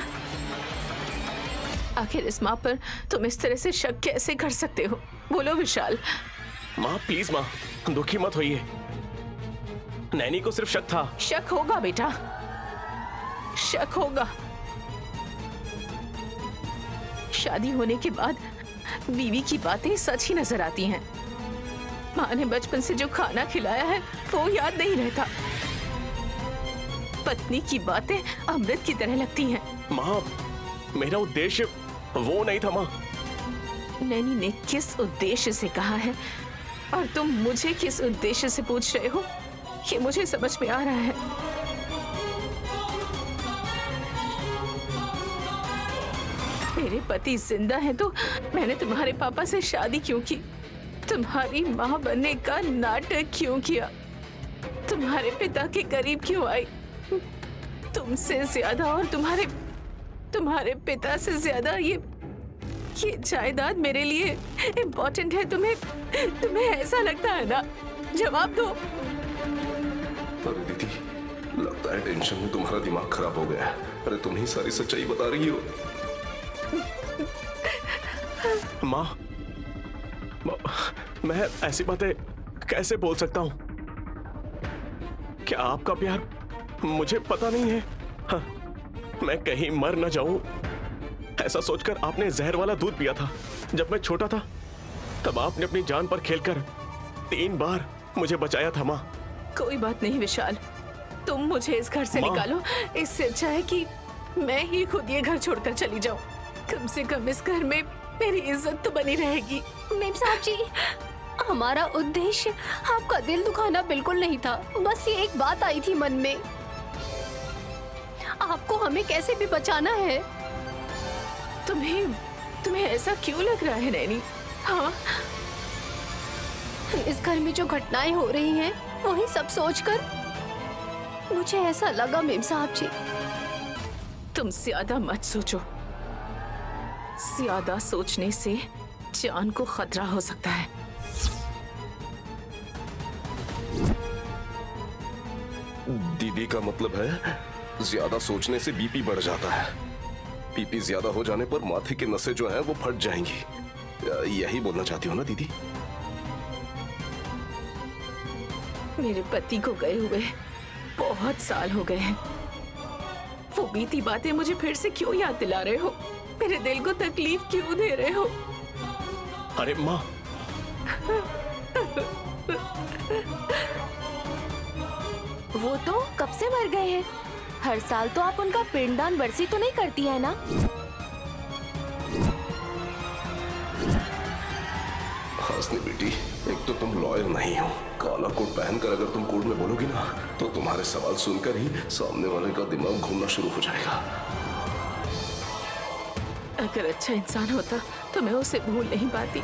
आखिर इस माँ पर तुम इस तरह से शक कैसे कर सकते हो? बोलो विशाल। माँ प्लीज माँ, दुखी मत होइए। नैनी को सिर्फ शक था। शक होगा बेटा, शक होगा। शादी होने के बाद बीवी की बातें सच ही नजर आती हैं। माँ ने बचपन से जो खाना खिलाया है वो याद नहीं रहता। पत्नी की बातें अमृत की तरह लगती हैं। माँ, मेरा उद्देश्य वो नहीं था माँ। नैनी ने किस उद्देश्य से कहा है और तुम मुझे किस उद्देश्य से पूछ रहे हो, ये मुझे समझ में आ रहा है। मेरे पति जिंदा हैं तो मैंने तुम्हारे पापा से शादी क्यों की? तुम्हारी माँ बनने का नाटक क्यों किया? तुम्हारे पिता के करीब क्यों आई? तुमसे ज्यादा और तुम्हारे पिता से ज्यादा ये जायदाद मेरे लिए इम्पोर्टेंट है। तुम्हें ऐसा लगता है ना? जवाब दो। अरे दीदी, लगता है टेंशन में तुम्हारा दिमाग खराब हो गया है। अरे तुम ही सारी सच्चाई बता रही हो। माँ, मैं ऐसी बातें कैसे बोल सकता हूँ? क्या आपका प्यार मुझे पता नहीं है? हाँ, मैं कहीं मर न जाऊं ऐसा सोचकर आपने जहर वाला दूध पिया था। जब मैं छोटा था तब आपने अपनी जान पर खेलकर 3 बार मुझे बचाया था माँ। कोई बात नहीं विशाल, तुम मुझे इस घर से माँ। निकालो। इससे अच्छा है कि मैं ही खुद ये घर छोड़कर चली जाऊं। कम से कम इस घर में मेरी इज्जत तो बनी रहेगी। मेम साहब जी, हमारा उद्देश्य आपका दिल दुखाना बिल्कुल नहीं था। बस ये एक बात आई थी मन में, आपको हमें कैसे भी बचाना है। तुम्हें ऐसा क्यों लग रहा है नैनी? हाँ, इस घर में जो घटनाएं हो रही हैं, वही सब सोचकर मुझे ऐसा लगा मेम साहब जी। तुम ज्यादा मत सोचो। ज्यादा सोचने से जान को खतरा हो सकता है। दीदी का मतलब है ज्यादा सोचने से बीपी बढ़ जाता है। बीपी ज्यादा हो जाने पर माथे की नसें जो हैं वो फट जाएंगी। यही बोलना चाहती हो ना दीदी? मेरे पति को गए हुए बहुत साल हो गए हैं। वो बीती बातें मुझे फिर से क्यों याद दिला रहे हो? मेरे दिल को तकलीफ क्यों दे रहे हो? अरे माँ, वो तो कब से मर गए हैं। हर साल तो आप उनका पिंडदान बरसी तो नहीं करती है ना? हासनी बेटी, एक तो तुम लॉयर नहीं हो। काला कोट पहनकर अगर तुम कोर्ट में बोलोगी ना तो तुम्हारे सवाल सुनकर ही सामने वाले का दिमाग घूमना शुरू हो जाएगा। अगर अच्छा इंसान होता तो मैं उसे भूल नहीं पाती।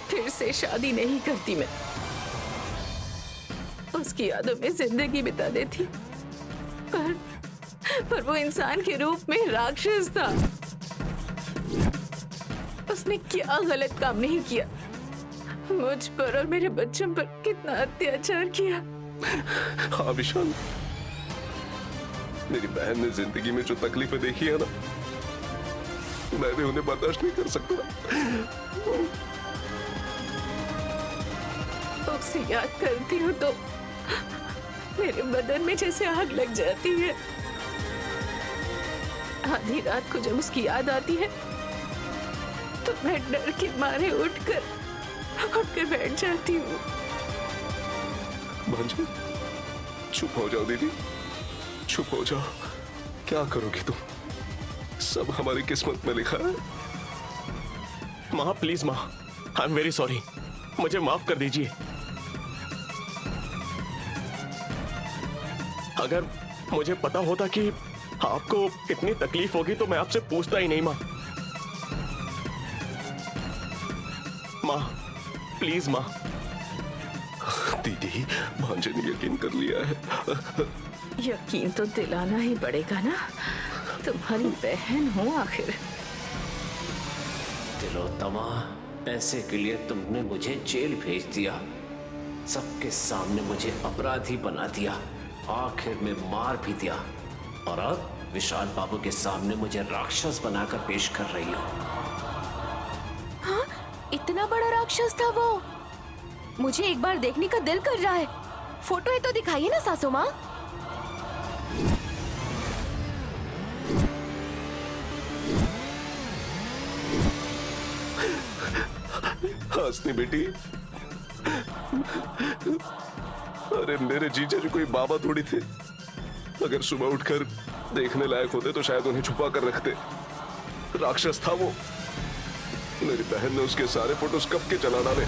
फिर से शादी नहीं करती मैं। उसकी यादों में जिंदगी बिता देती। पर वो इंसान के रूप में राक्षस था। उसने क्या गलत काम नहीं किया? मुझ पर और मेरे बच्चों पर कितना अत्याचार किया। हाँ विशाल, मेरी बहन ने जिंदगी में जो तकलीफें देखी है ना, मैं भी उन्हें बर्दाश्त नहीं कर सकता। उसे याद करती हूँ तो मेरे बदन में जैसे आग लग जाती है। आधी रात को जब उसकी याद आती है तो मैं डर के मारे उठकर बैठ जाती हूँ। भांजी, चुप हो जाओ दीदी, चुप हो जाओ। क्या करोगी तुम? सब हमारी किस्मत में लिखा है। माँ प्लीज माँ, आई एम वेरी सॉरी। मुझे माफ कर दीजिए। अगर मुझे पता होता कि आपको इतनी तकलीफ होगी तो मैं आपसे पूछता ही नहीं। माँ, माँ प्लीज माँ। दीदी, भांजे ने यकीन कर लिया है। यकीन तो दिलाना ही पड़ेगा ना, तुम्हारी बहन हूँ आखिर। तिलोत्तमा, पैसे के लिए तुमने मुझे जेल भेज दिया, सबके सामने मुझे अपराधी बना दिया, आखिर में मार भी दिया, और अब विशाल बाबू के सामने मुझे राक्षस बनाकर पेश कर रही हो। हाँ, इतना बड़ा राक्षस था वो। मुझे एक बार देखने का दिल कर रहा है। फोटो है तो दिखाइए ना सासू माँ। हासनी बेटी, अरे मेरे जीजा जी कोई बाबा थोड़ी थे। अगर सुबह उठकर देखने लायक होते तो शायद उन्हें छुपा कर रखते। राक्षस था वो। मेरी बहन ने उसके सारे फोटोज कब के जला डाले।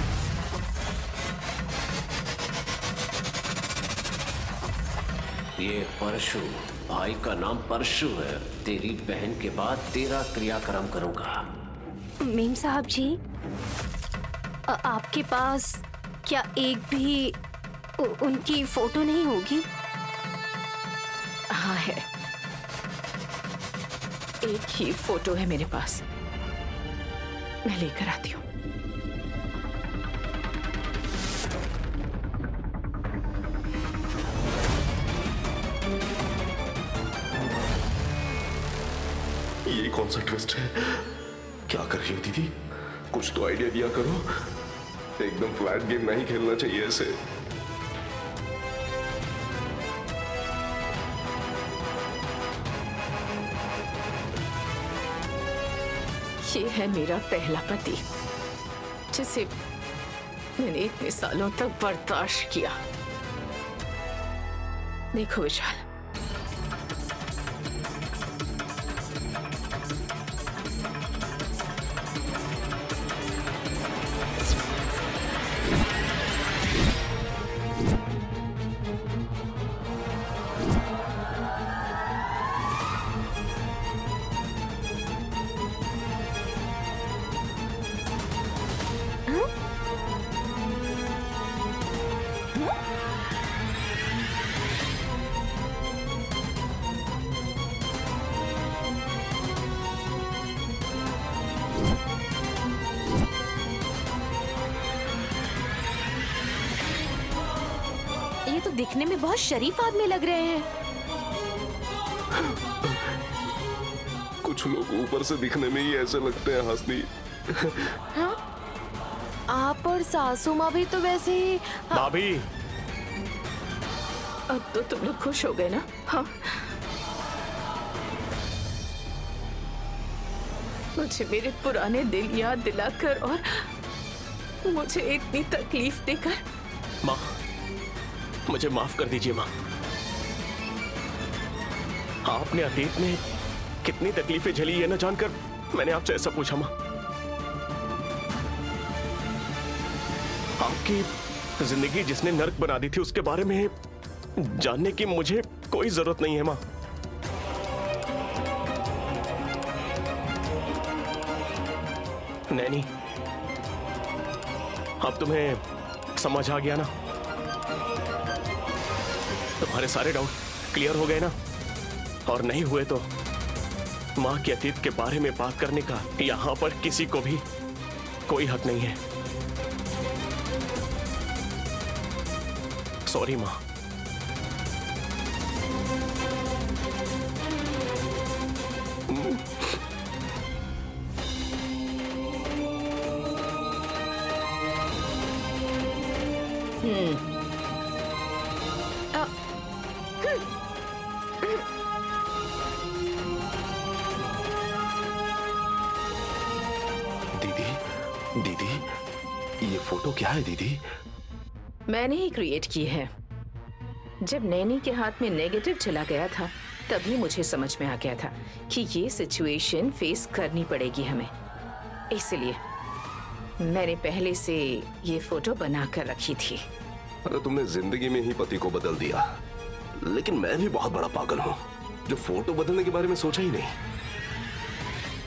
ये परशु, भाई का नाम परशु है। तेरी बहन के बाद तेरा क्रियाक्रम करूंगा। मेम साहब जी, आपके पास क्या एक भी उनकी फोटो नहीं होगी? हाँ है, एक ही फोटो है मेरे पास, मैं लेकर आती हूँ। ये कौन सा ट्विस्ट है? क्या कर रही हो दीदी? कुछ तो आइडिया दिया करो। एकदम फ्लैट गेम नहीं खेलना चाहिए ऐसे। ये है मेरा पहला पति, जिसे मैंने इतने सालों तक बर्दाश्त किया। देखो विशाल, ये तो दिखने में बहुत शरीफ आदमी लग रहे हैं। कुछ लोग ऊपर से दिखने में ही ऐसे लगते हैं हंसनी। हाँ? आप और सासू माँ भी तो वैसे ही। भाभी, अब तो तुम लोग खुश हो गए ना? हाँ, मुझे मेरे पुराने दिन याद दिलाकर और मुझे इतनी तकलीफ देकर। माँ, मुझे माफ कर दीजिए माँ। आपने अतीत में कितनी तकलीफें झेली ये न जानकर मैंने आपसे ऐसा पूछा माँ। आपकी जिंदगी जिसने नर्क बना दी थी उसके बारे में जानने की मुझे कोई जरूरत नहीं है माँ। नैनी, अब तुम्हें समझ आ गया ना? तुम्हारे सारे डाउट क्लियर हो गए ना? और नहीं हुए तो माँ के अतीत के बारे में बात करने का यहाँ पर किसी को भी कोई हक नहीं है। सॉरी माँ। दीदी, दीदी, ये फोटो क्या है दीदी? मैंने ही क्रिएट की है। जब नैनी के हाथ में नेगेटिव चला गया था तभी मुझे समझ में आ गया था कि ये सिचुएशन फेस करनी पड़ेगी हमें। इसलिए मैंने पहले से ये फोटो बना कर रखी थी। अरे तुमने जिंदगी में ही पति को बदल दिया, लेकिन मैं भी बहुत बड़ा पागल हूँ जो फोटो बदलने के बारे में सोचा ही नहीं।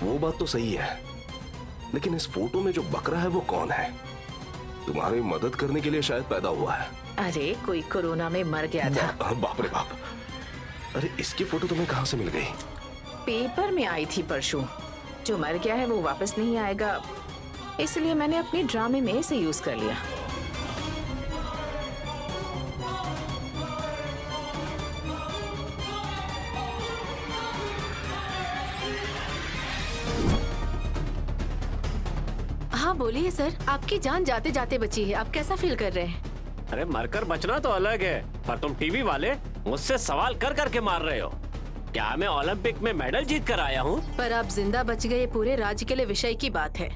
वो बात तो सही है, लेकिन इस फोटो में जो बकरा है वो कौन है? तुम्हारी मदद करने के लिए शायद पैदा हुआ है। अरे कोई कोरोना में मर गया था। बाप रे बाप। अरे इसकी फोटो तुम्हें कहाँ से मिल गई? पेपर में आई थी परसों। जो मर गया है वो वापस नहीं आएगा, इसलिए मैंने अपने ड्रामे में इसे यूज कर लिया। हाँ बोलिए सर, आपकी जान जाते जाते बची है। आप कैसा फील कर रहे हैं? अरे मरकर बचना तो अलग है, पर तुम टीवी वाले मुझसे सवाल कर करके मार रहे हो। क्या मैं ओलंपिक में मेडल जीत कर आया हूँ? पर आप जिंदा बच गए, पूरे राज्य के लिए विषय की बात है।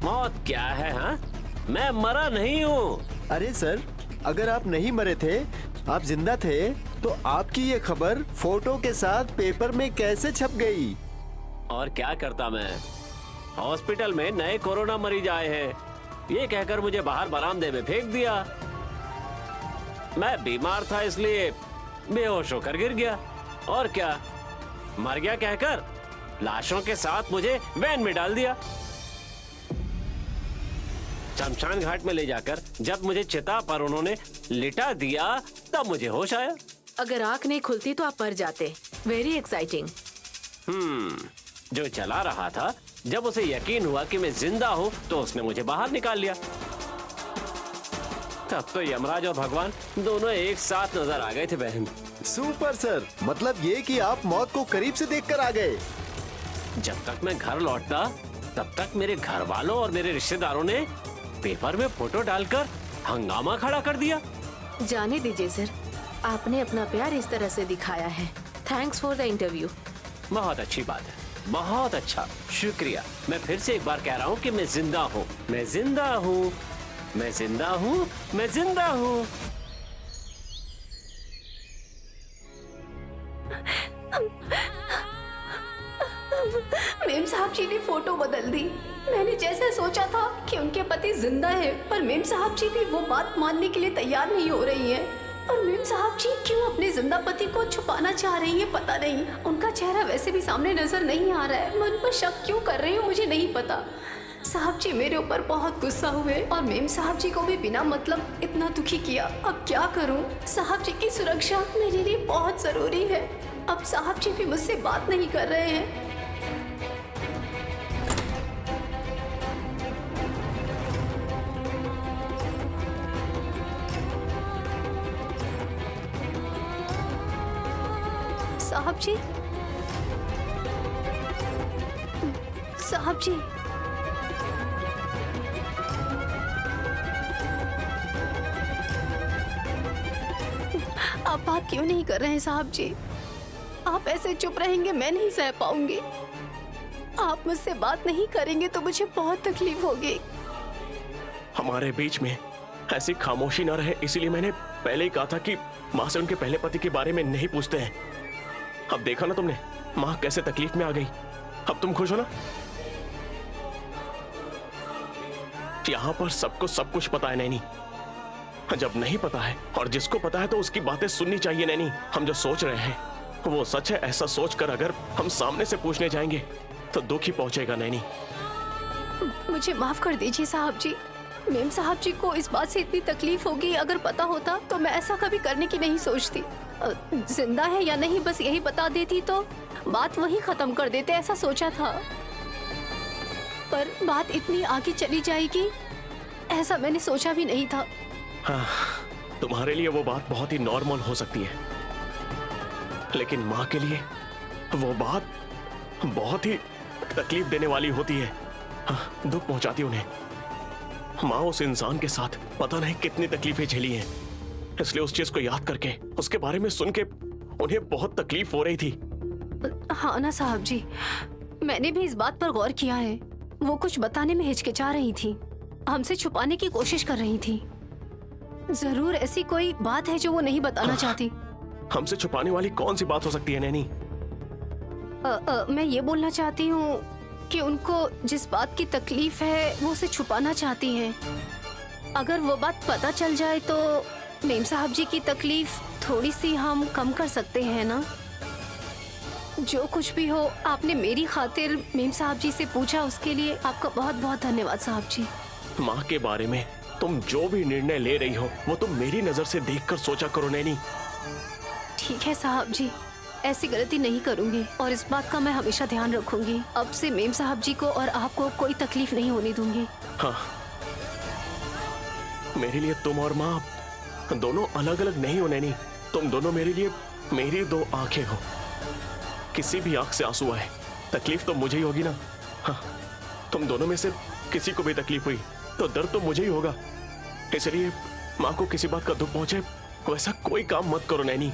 मौत क्या है? हाँ, मैं मरा नहीं हूँ। अरे सर, अगर आप नहीं मरे थे, आप जिंदा थे, तो आपकी ये खबर फोटो के साथ पेपर में कैसे छप गई? और क्या करता मैं? हॉस्पिटल में नए कोरोना मरीज आए हैं, ये कहकर मुझे बाहर बरामदे में फेंक दिया। मैं बीमार था इसलिए बेहोश होकर गिर गया, और क्या, मर गया कहकर लाशों के साथ मुझे वैन में डाल दिया। शमशान घाट में ले जाकर जब मुझे चिता पर उन्होंने लिटा दिया तब मुझे होश आया। अगर आंख नहीं खुलती तो आप मर जाते। Very exciting. जो चला रहा था, जब उसे यकीन हुआ कि मैं जिंदा हूँ तो उसने मुझे बाहर निकाल लिया। तब तो यमराज और भगवान दोनों एक साथ नजर आ गए थे बहन। सुपर सर, मतलब ये कि आप मौत को करीब से देखकर आ गए। जब तक मैं घर लौटता तब तक मेरे घर वालों और मेरे रिश्तेदारों ने पेपर में फोटो डालकर हंगामा खड़ा कर दिया। जाने दीजिए सर, आपने अपना प्यार इस तरह से दिखाया है। Thanks for the interview. बहुत अच्छी बात है, बहुत अच्छा, शुक्रिया। मैं फिर से एक बार कह रहा हूँ कि मैं जिंदा हूँ, मैं जिंदा हूँ, मैं जिंदा हूँ, मैं जिंदा हूँ। मेम साहब जी ने फोटो बदल दी। मैंने जैसे सोचा था कि उनके पति जिंदा है, पर मेम साहब जी भी वो बात मानने के लिए तैयार नहीं हो रही हैं। और मेम साहब जी क्यों अपने जिंदा पति को छुपाना चाह रही है पता नहीं। उनका चेहरा वैसे भी सामने नजर नहीं आ रहा है। मैं उन पर शक क्यों कर रही हूँ मुझे नहीं पता। साहब जी मेरे ऊपर बहुत गुस्सा हुए और मेम साहब जी को भी बिना मतलब इतना दुखी किया। अब क्या करूँ? साहब जी की सुरक्षा मेरे लिए बहुत जरूरी है। अब साहब जी भी मुझसे बात नहीं कर रहे हैं। साहब जी, साहब जी, आप बात क्यों नहीं कर रहे हैं साहब जी? आप ऐसे चुप रहेंगे मैं नहीं सह पाऊंगी। आप मुझसे बात नहीं करेंगे तो मुझे बहुत तकलीफ होगी। हमारे बीच में ऐसी खामोशी न रहे, इसीलिए मैंने पहले ही कहा था कि माँ से उनके पहले पति के बारे में नहीं पूछते हैं। अब देखा ना तुमने, माँ कैसे तकलीफ में आ गई। अब तुम खुश हो ना? यहाँ पर सबको सब कुछ पता है नैनी। जब नहीं पता है और जिसको पता है तो उसकी बातें सुननी चाहिए नैनी। हम जो सोच रहे हैं वो सच है, ऐसा सोचकर अगर हम सामने से पूछने जाएंगे तो दुख ही पहुंचेगा नैनी। मुझे माफ कर दीजिए साहब जी। मेम साहब जी को इस बात से इतनी तकलीफ होगी, अगर पता होता तो मैं ऐसा कभी करने की नहीं सोचती। जिंदा है या नहीं बस यही बता देती तो बात वही खत्म कर देते, ऐसा सोचा था। पर बात इतनी आगे चली जाएगी ऐसा मैंने सोचा भी नहीं था। हाँ, तुम्हारे लिए वो बात बहुत ही नॉर्मल हो सकती है, लेकिन माँ के लिए वो बात बहुत ही तकलीफ देने वाली होती है। हाँ, दुख पहुंचाती उन्हें। माँ उस इंसान के साथ पता नहीं कितनी तकलीफें झेली हैं, इसलिए उस चीज को याद करके उसके बारे में सुन के उन्हें बहुत तकलीफ हो रही थी। हाँ ना साहब जी, मैंने भी इस बात पर गौर किया है। वो कुछ बताने में हिचकिचा रही थी, हमसे छुपाने की कोशिश कर रही थी। जरूर ऐसी कोई बात है जो वो नहीं बताना चाहती। हमसे छुपाने वाली कौन सी बात हो सकती है नैनी? मैं ये बोलना चाहती हूँ कि उनको जिस बात की तकलीफ है वो उसे छुपाना चाहती हैं। अगर वो बात पता चल जाए तो मेम साहब जी की तकलीफ थोड़ी सी हम कम कर सकते हैं ना। जो कुछ भी हो, आपने मेरी खातिर मेम साहब जी से पूछा, उसके लिए आपका बहुत बहुत धन्यवाद साहब जी। माँ के बारे में तुम जो भी निर्णय ले रही हो वो तुम मेरी नजर से देखकर सोचा करो नैनी। ठीक है साहब जी, ऐसी गलती नहीं करूंगी और इस बात का मैं हमेशा ध्यान रखूंगी। अब से मेम साहब जी को और आपको कोई तकलीफ नहीं होने दूंगी। हाँ, मेरे लिए तुम और माँ दोनों अलग अलग नहीं हो नैनी। तुम दोनों मेरे लिए मेरी दो आंखें हो। किसी भी आंख से आंसू आए तकलीफ तो मुझे ही होगी ना। हाँ, तुम दोनों में से किसी को भी तकलीफ हुई तो दर्द तो मुझे ही होगा। इसलिए माँ को किसी बात का दुख पहुंचे वैसा कोई काम मत करो नैनी।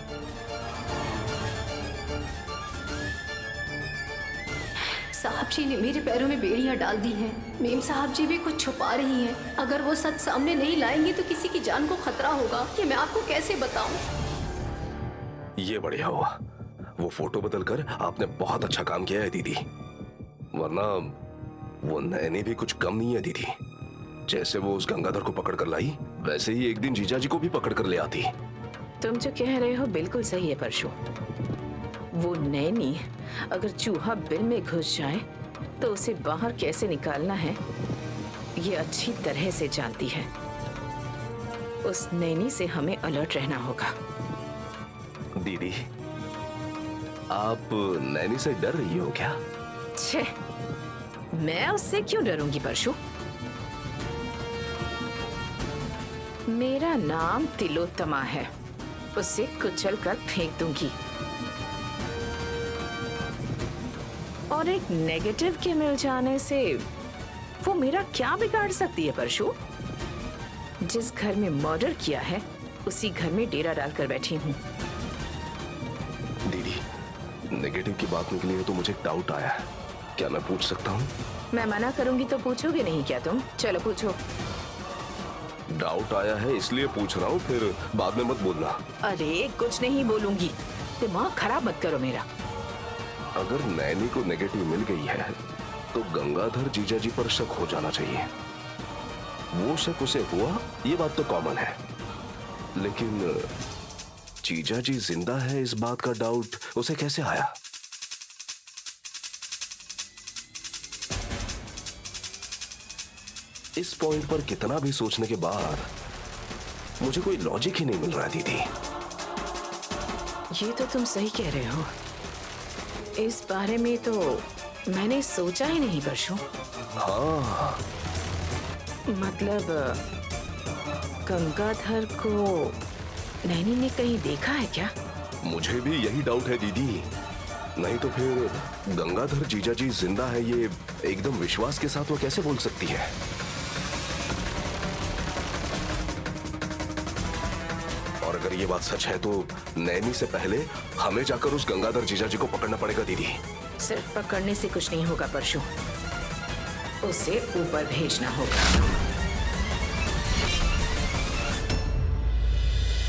साहब जी ने मेरे पैरों में बेड़ियां डाल दी हैं। मेम साहब जी भी कुछ छुपा रही हैं। अगर वो सच सामने नहीं लाएंगी तो किसी की जान को खतरा होगा। ये मैं आपको कैसे बताऊं? ये बढ़िया हुआ, वो फोटो बदल कर आपने बहुत अच्छा काम किया है दीदी। वरना वो नैनी भी कुछ कम नहीं है दीदी। जैसे वो उस गंगाधर को पकड़ कर लाई, वैसे ही एक दिन जीजा जी को भी पकड़ कर ले आती। तुम जो कह रहे हो बिल्कुल सही है परशु। वो नैनी अगर चूहा बिल में घुस जाए तो उसे बाहर कैसे निकालना है ये अच्छी तरह से जानती है। उस नैनी से हमें अलर्ट रहना होगा। दीदी, आप नैनी से डर रही हो क्या? छे, मैं उससे क्यों डरूंगी परशु? मेरा नाम तिलोत्तमा है, उसे कुचल कर फेंक दूंगी। और एक नेगेटिव के मिल जाने से वो मेरा क्या बिगाड़ सकती है परशु? जिस घर में मर्डर किया है उसी घर में डेरा डालकर बैठी हूँ। दीदी, नेगेटिव की बात निकली है तो मुझे एक डाउट आया है, क्या मैं पूछ सकता हूँ? मैं मना करूंगी तो पूछोगे नहीं क्या तुम? चलो पूछो। डाउट आया है इसलिए पूछ रहा हूँ, फिर बाद में मत बोलना। अरे कुछ नहीं बोलूंगी, दिमाग खराब मत करो मेरा। अगर नैनी को नेगेटिव मिल गई है तो गंगाधर जीजा जी पर शक हो जाना चाहिए। वो शक उसे हुआ, ये बात तो कॉमन है, लेकिन जीजा जी जिंदा है इस बात का डाउट उसे कैसे आया? इस पॉइंट पर कितना भी सोचने के बाद मुझे कोई लॉजिक ही नहीं मिल रहा दीदी। ये तो तुम सही कह रहे हो, इस बारे में तो मैंने सोचा ही नहीं परशु। हाँ, मतलब गंगाधर को नैनी ने कहीं देखा है क्या? मुझे भी यही डाउट है दीदी, नहीं तो फिर गंगाधर जीजा जी जिंदा है ये एकदम विश्वास के साथ वो कैसे बोल सकती है? और अगर ये बात सच है तो नैनी से पहले हमें जाकर उस गंगाधर जीजा जी को पकड़ना पड़ेगा दीदी। सिर्फ पकड़ने से कुछ नहीं होगा परशु, उसे ऊपर भेजना होगा।